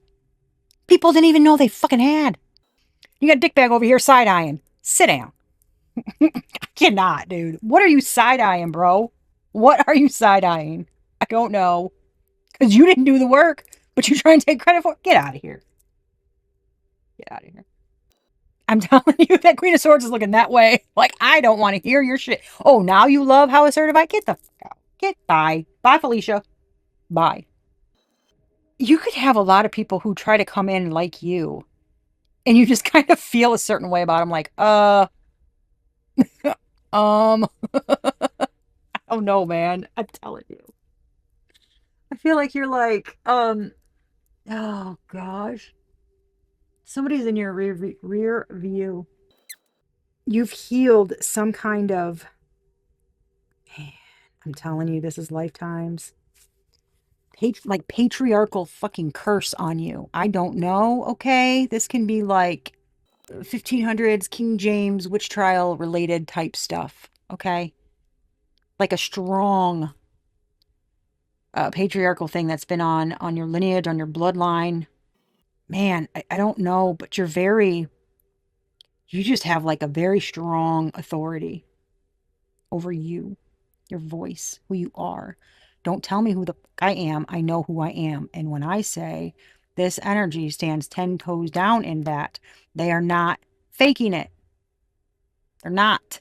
people didn't even know they fucking had. You got a dickbag over here side-eyeing. Sit down. I cannot, dude. What are you side-eyeing, bro? What are you side-eyeing? I don't know. Because you didn't do the work, but you try and take credit for it. Get out of here. Get out of here. I'm telling you, that Queen of Swords is looking that way. Like, I don't want to hear your shit. Oh, now you love how assertive I get the fuck out. Bye. Bye, Felicia. Bye. You could have a lot of people who try to come in like you, and you just kind of feel a certain way about them, like, I don't know, man. I'm telling you. I feel like you're like, oh gosh. Somebody's in your rear view. You've healed some kind of, man, I'm telling you, this is lifetimes. Like patriarchal fucking curse on you. I don't know, okay? This can be like 1500s King James witch trial related type stuff, okay? Like a strong patriarchal thing that's been on your lineage, on your bloodline. Man, I don't know, but you just have like a very strong authority over you, your voice, who you are. Don't tell me who the fuck I am. I know who I am. And when I say this energy stands 10 toes down in that, they are not faking it. They're not.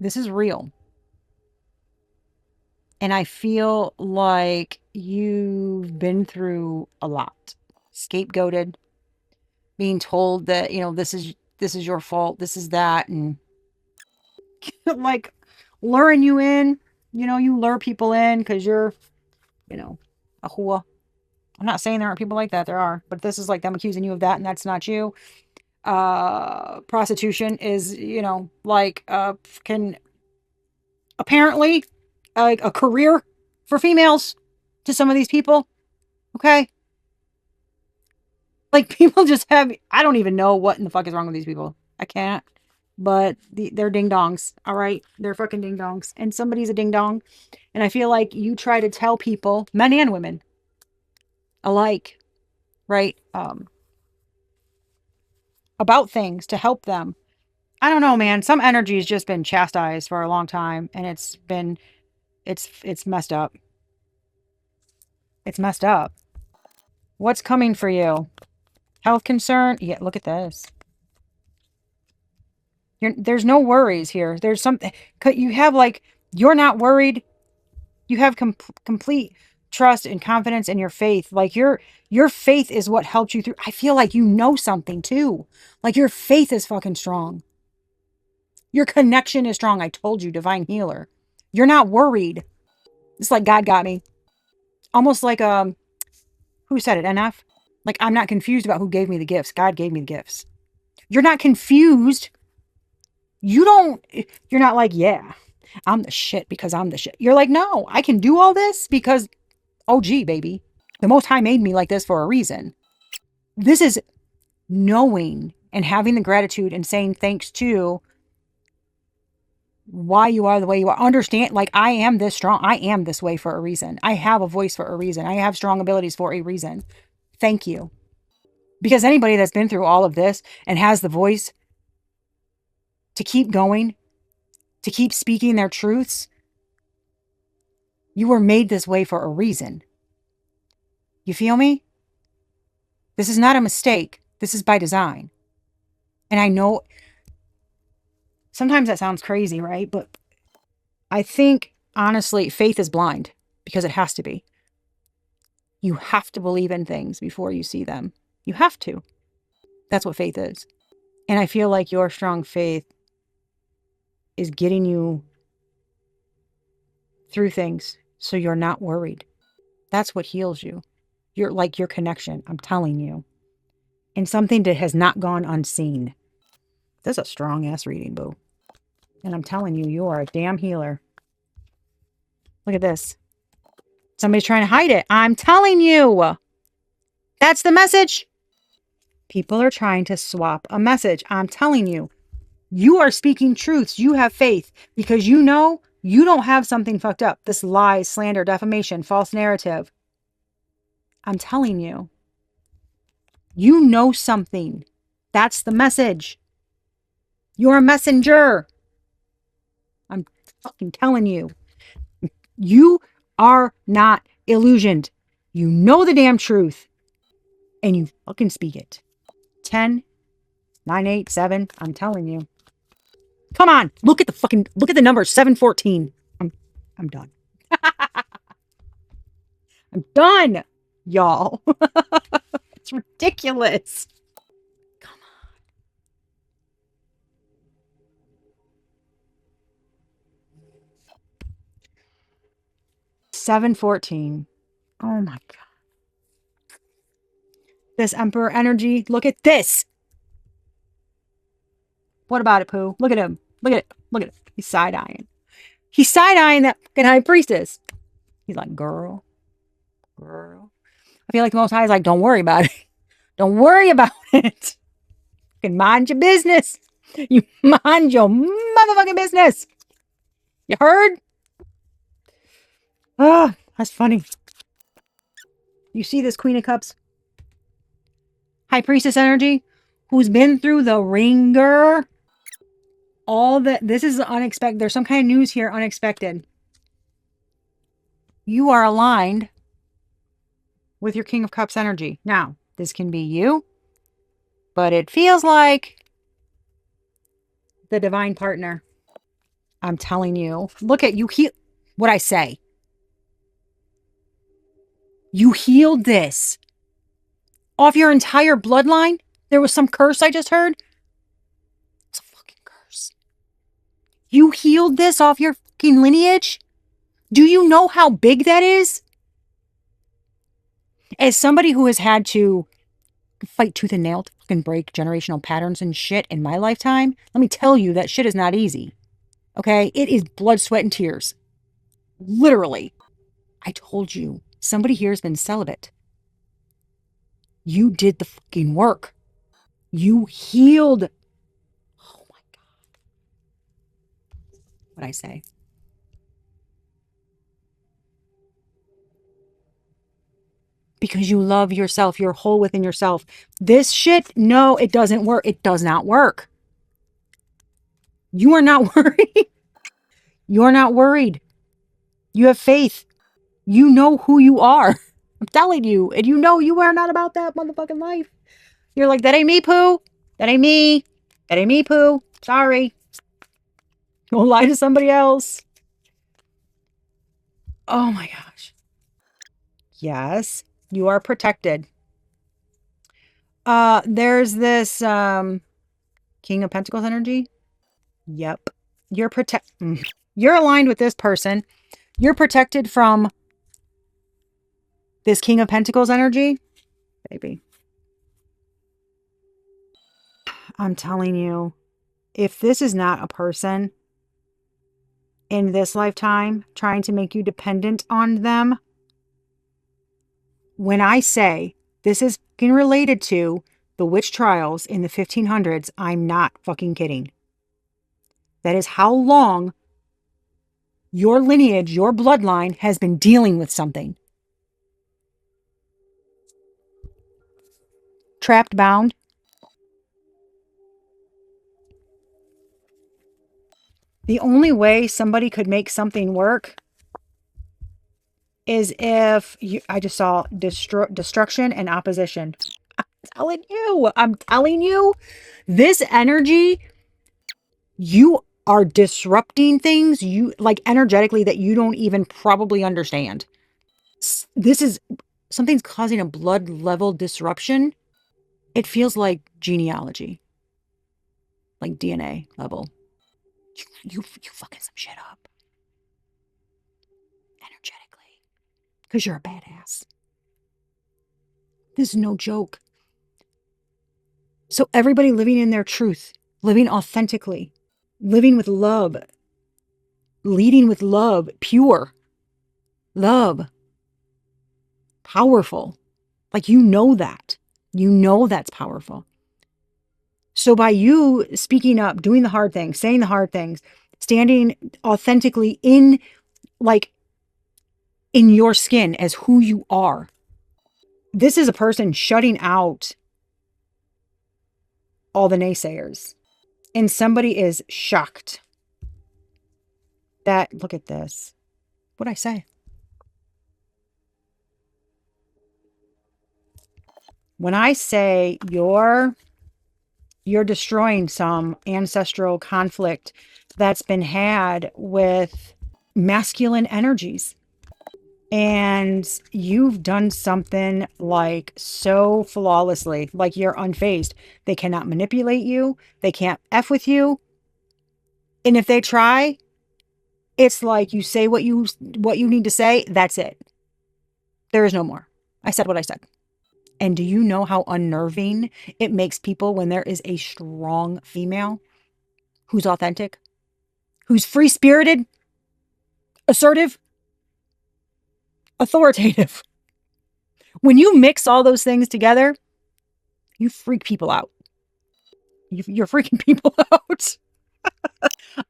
This is real. And I feel like you've been through a lot. Scapegoated, being told that, this is your fault, this is that, and like luring you in. You lure people in because you're, a whore. I'm not saying there aren't people like that. There are. But this is like them accusing you of that, and that's not you. Prostitution is, like, can apparently a career for females to some of these people. Okay. Like, people just have, I don't even know what in the fuck is wrong with these people. I can't. But they're ding dongs. All right. They're fucking ding dongs. And somebody's a ding dong. And I feel like you try to tell people, men and women alike, right? About things to help them. I don't know, man. Some energy has just been chastised for a long time, and it's messed up. It's messed up. What's coming for you? Health concern? Yeah, look at this. There's no worries here. There's something you have, like, you're not worried. You have complete trust and confidence in your faith. Like, your faith is what helped you through. I feel like you know something too. Like, your faith is fucking strong. Your connection is strong. I told you, divine healer. You're not worried. It's like God got me. Almost like who said it? NF? Like, I'm not confused about who gave me the gifts. God gave me the gifts. You're not confused. You're not like, yeah, I'm the shit because I'm the shit. You're like, no, I can do all this because, oh, gee, baby, the Most High made me like this for a reason. This is knowing and having the gratitude and saying thanks to why you are the way you are. Understand, like, I am this strong. I am this way for a reason. I have a voice for a reason. I have strong abilities for a reason. Thank you. Because anybody that's been through all of this and has the voice to keep going, to keep speaking their truths, you were made this way for a reason. You feel me? This is not a mistake. This is by design. And I know sometimes that sounds crazy, right? But I think, honestly, faith is blind because it has to be. You have to believe in things before you see them. You have to. That's what faith is. And I feel like your strong faith is getting you through things so you're not worried. That's what heals you. You're like your connection, I'm telling you. And something that has not gone unseen. This is a strong ass reading, boo. And I'm telling you, you are a damn healer. Look at this. Somebody's trying to hide it. I'm telling you. That's the message. People are trying to swap a message. I'm telling you. You are speaking truths. You have faith because you know you don't have something fucked up. This lies, slander, defamation, false narrative. I'm telling you. You know something. That's the message. You're a messenger. I'm fucking telling you. You are not illusioned. You know the damn truth. And you fucking speak it. 10, 9, 8, 7. I'm telling you. Come on. Look at the number. 714. I'm done. I'm done, y'all. It's ridiculous. Come on. 714. Oh my God. This Emperor energy. Look at this. What about it, Pooh? Look at him. Look at it. Look at it. He's side-eyeing. He's side-eyeing that fucking high priestess. He's like, girl. I feel like the Most High is like, don't worry about it. Don't worry about it. You can mind your business. You mind your motherfucking business. You heard? Ah, that's funny. You see this Queen of Cups? High Priestess energy? Who's been through the ringer? This is unexpected. There's some kind of news here, unexpected. You are aligned with your King of Cups energy. Now, this can be you, but it feels like the divine partner. I'm telling you. Look at you. What I say. You healed this. Off your entire bloodline? There was some curse I just heard? It's a fucking curse. You healed this off your fucking lineage? Do you know how big that is? As somebody who has had to fight tooth and nail to fucking break generational patterns and shit in my lifetime, let me tell you that shit is not easy. Okay? It is blood, sweat, and tears. Literally. I told you, somebody here has been celibate. You did the fucking work. You healed. Oh my God. What'd I say? Because you love yourself. You're whole within yourself. This shit, no, it doesn't work. It does not work. You are not worried. You're not worried. You have faith. You know who you are. I'm telling you. And you know you are not about that motherfucking life. You're like, that ain't me, Pooh. That ain't me. That ain't me, Pooh. Sorry. Don't lie to somebody else. Oh my gosh. Yes, you are protected. There's this King of Pentacles energy. Yep. You're you're aligned with this person. You're protected from this King of Pentacles energy. Baby. I'm telling you, if this is not a person in this lifetime trying to make you dependent on them, when I say this is fucking related to the witch trials in the 1500s, I'm not fucking kidding. That is how long your lineage, your bloodline has been dealing with something. Trapped, bound. The only way somebody could make something work is if you, I just saw destruction and opposition. I'm telling you, this energy, you are disrupting things you like energetically that you don't even probably understand. This is something's causing a blood level disruption. It feels like genealogy, like DNA level. You fucking some shit up energetically because you're a badass. This is no joke. So everybody living in their truth, living authentically, living with love, leading with love, pure love, powerful. Like you know that. You know that's powerful. So by you speaking up, doing the hard things, saying the hard things, standing authentically in like in your skin as who you are. This is a person shutting out all the naysayers. And somebody is shocked that, look at this. What'd I say? When I say you're destroying some ancestral conflict that's been had with masculine energies. And you've done something like so flawlessly, like you're unfazed. They cannot manipulate you. They can't F with you. And if they try, it's like you say what you need to say. That's it. There is no more. I said what I said. And do you know how unnerving it makes people when there is a strong female who's authentic, who's free-spirited, assertive, authoritative? When you mix all those things together, you freak people out. You're freaking people out.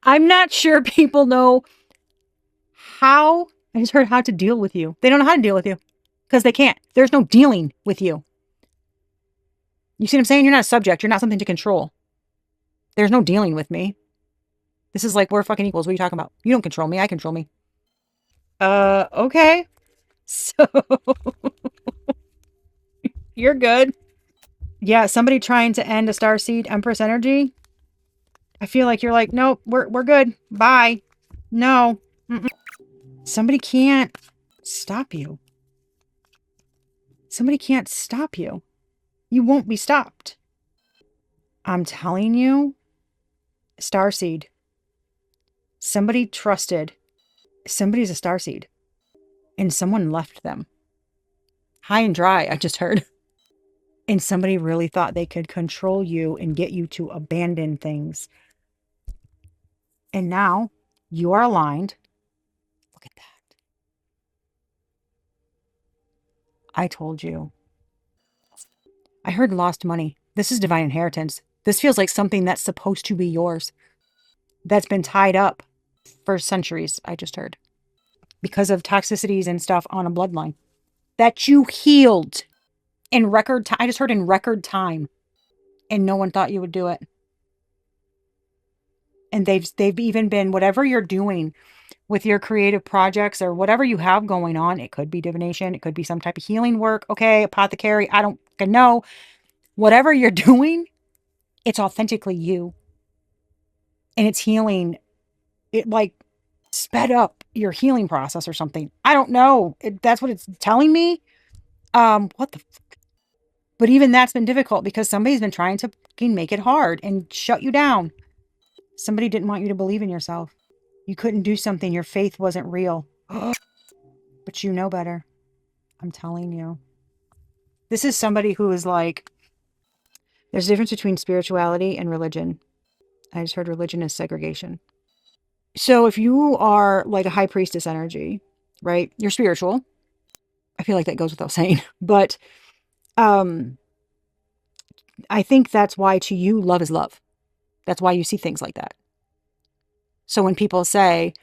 I'm not sure people know how. I just heard how to deal with you. They don't know how to deal with you because they can't. There's no dealing with you. You see what I'm saying? You're not a subject. You're not something to control. There's no dealing with me. This is like we're fucking equals. What are you talking about? You don't control me. I control me. Okay. So you're good. Yeah, somebody trying to end a starseed Empress energy. I feel like you're like, nope, we're good. Bye. No. Mm-mm. Somebody can't stop you. Somebody can't stop you. You won't be stopped. I'm telling you, starseed. Somebody trusted. Somebody's a starseed. And someone left them. high and dry, I just heard. And somebody really thought they could control you and get you to abandon things. And now you are aligned. Look at that. I told you. I heard lost money. This is divine inheritance. This feels like something that's supposed to be yours, that's been tied up for centuries, I just heard, because of toxicities and stuff on a bloodline that you healed in record time. I just heard in record time, and no one thought you would do it. And they've even been, whatever you're doing with your creative projects or whatever you have going on, it could be divination, it could be some type of healing work, okay, apothecary, I don't know. Whatever you're doing, it's authentically you. And it's healing. It like sped up your healing process or something. I don't know. That's what it's telling me. What the fuck? But even that's been difficult because somebody's been trying to fucking make it hard and shut you down. Somebody didn't want you to believe in yourself. You couldn't do something. Your faith wasn't real. But you know better. I'm telling you. This is somebody who is like, there's a difference between spirituality and religion. I just heard religion is segregation. So if you are like a high priestess energy, right? You're spiritual. I feel like that goes without saying. But I think that's why to you, love is love. That's why you see things like that. So when people say,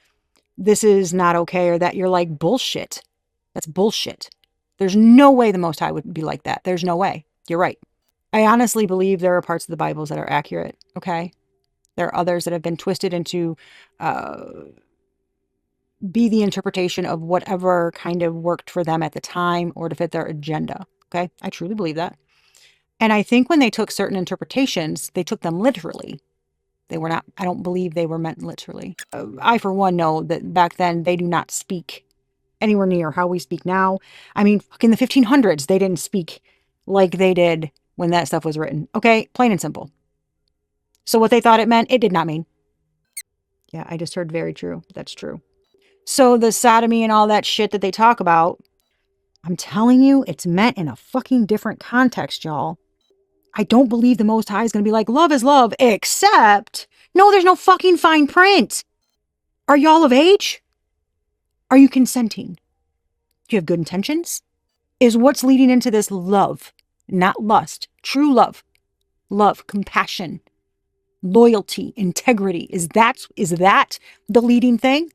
this is not okay, or that, you're like, bullshit. That's bullshit. There's no way the Most High would be like that. There's no way. You're right. I honestly believe there are parts of the Bibles that are accurate, okay? There are others that have been twisted into be the interpretation of whatever kind of worked for them at the time or to fit their agenda, okay? I truly believe that. And I think when they took certain interpretations, they took them literally. They were not, I don't believe they were meant literally. I, for one, know that back then they do not speak anywhere near how we speak now. I mean, in the 1500s, they didn't speak like they did when that stuff was written. Okay, plain and simple. So what they thought it meant, it did not mean. Yeah, I just heard very true. That's true. So the sodomy and all that shit that they talk about, I'm telling you, it's meant in a fucking different context, y'all. I don't believe the Most High is going to be like, love is love, except, no, there's no fucking fine print. Are y'all of age? Are you consenting? Do you have good intentions? Is what's leading into this love, not lust, true love, love, compassion, loyalty, integrity. Is that the leading thing?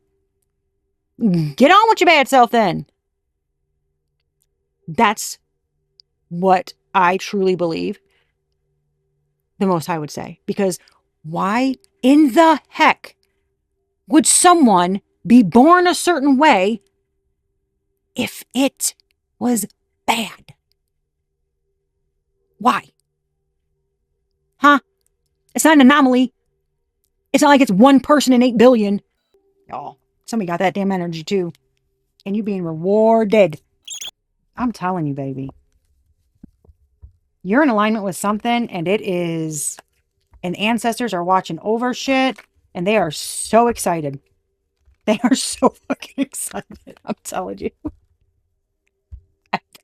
Get on with your bad self then. That's what I truly believe the Most High would say. Because why in the heck would someone be born a certain way if it was bad? Why? Huh? It's not an anomaly. It's not like it's one person in 8 billion. Y'all, somebody got that damn energy too. And you being rewarded. I'm telling you, baby. You're in alignment with something, and it is, and ancestors are watching over shit, and they are so excited. They are so fucking excited. I'm telling you.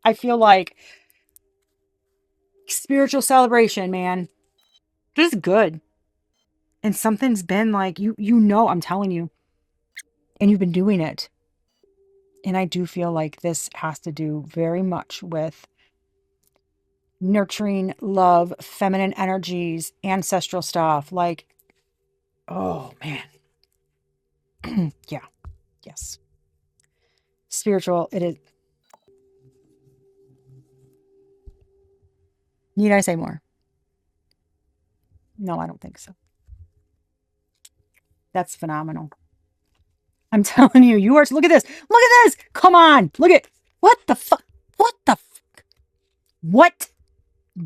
I feel like spiritual celebration, man. This is good. And something's been like, you know, I'm telling you. And you've been doing it. And I do feel like this has to do very much with nurturing love, feminine energies, ancestral stuff. Like, oh, man. Yeah. Yes. Spiritual, it is. Need I say more? No, I don't think so. That's phenomenal. I'm telling you, you are. Look at this. Look at this. Come on. Look at. What the fuck? What the fuck? What?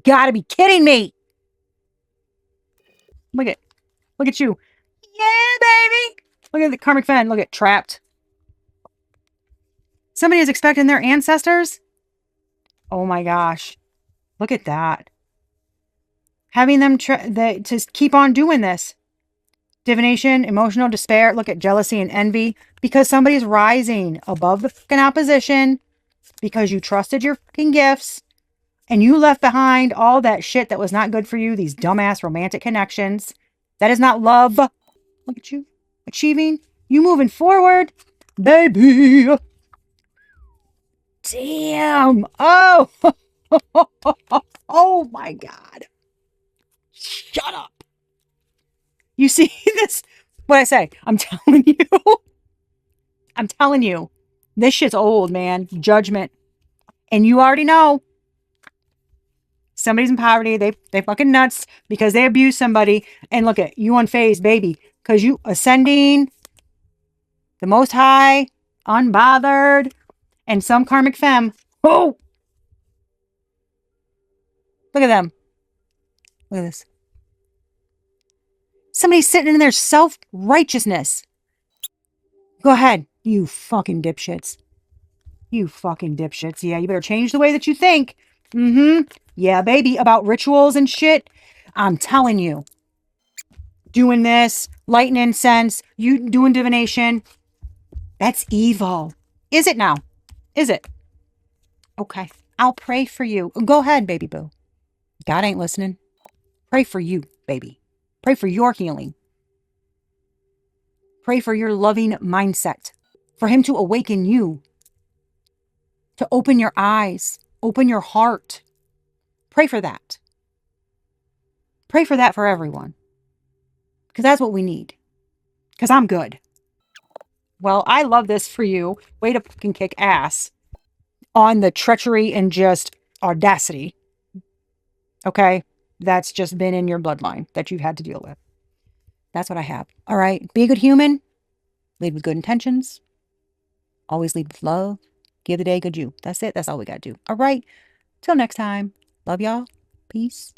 Gotta be kidding me. Look at you. Yeah, baby. Look at the karmic fan. Look at trapped. Somebody is expecting their ancestors. Oh my gosh. Look at that. Having them to keep on doing this. Divination, emotional despair. Look at jealousy and envy. Because somebody's rising above the fucking opposition. because you trusted your fucking gifts and you left behind all that shit that was not good for you, these dumbass romantic connections. That is not love. Look at you achieving, you moving forward, baby. Damn. Oh, oh my God. Shut up. You see this? What I say? I'm telling you. I'm telling you. This shit's old, man. Judgment. And you already know. Somebody's in poverty. They fucking nuts because they abuse somebody. And look at you unfazed, baby. Because you ascending, the most high, unbothered, and some karmic femme. Oh, look at them. Look at this. Somebody's sitting in their self-righteousness. Go ahead, you fucking dipshits. You fucking dipshits. Yeah, you better change the way that you think. Mm-hmm. Yeah, baby, about rituals and shit. I'm telling you. Doing this, lighting incense, you doing divination. That's evil. Is it now? Is it? Okay. I'll pray for you. Go ahead, baby boo. God ain't listening. Pray for you, baby. Pray for your healing. Pray for your loving mindset. For him to awaken you. To open your eyes. Open your heart. Pray for that. Pray for that for everyone. Because that's what we need. Because I'm good. Well, I love this for you. Way to fucking kick ass on the treachery and just audacity. Okay? That's just been in your bloodline that you've had to deal with. That's what I have. All right? Be a good human. Lead with good intentions. Always lead with love. Give the day good you. That's it. That's all we got to do. All right. Till next time. Love y'all. Peace.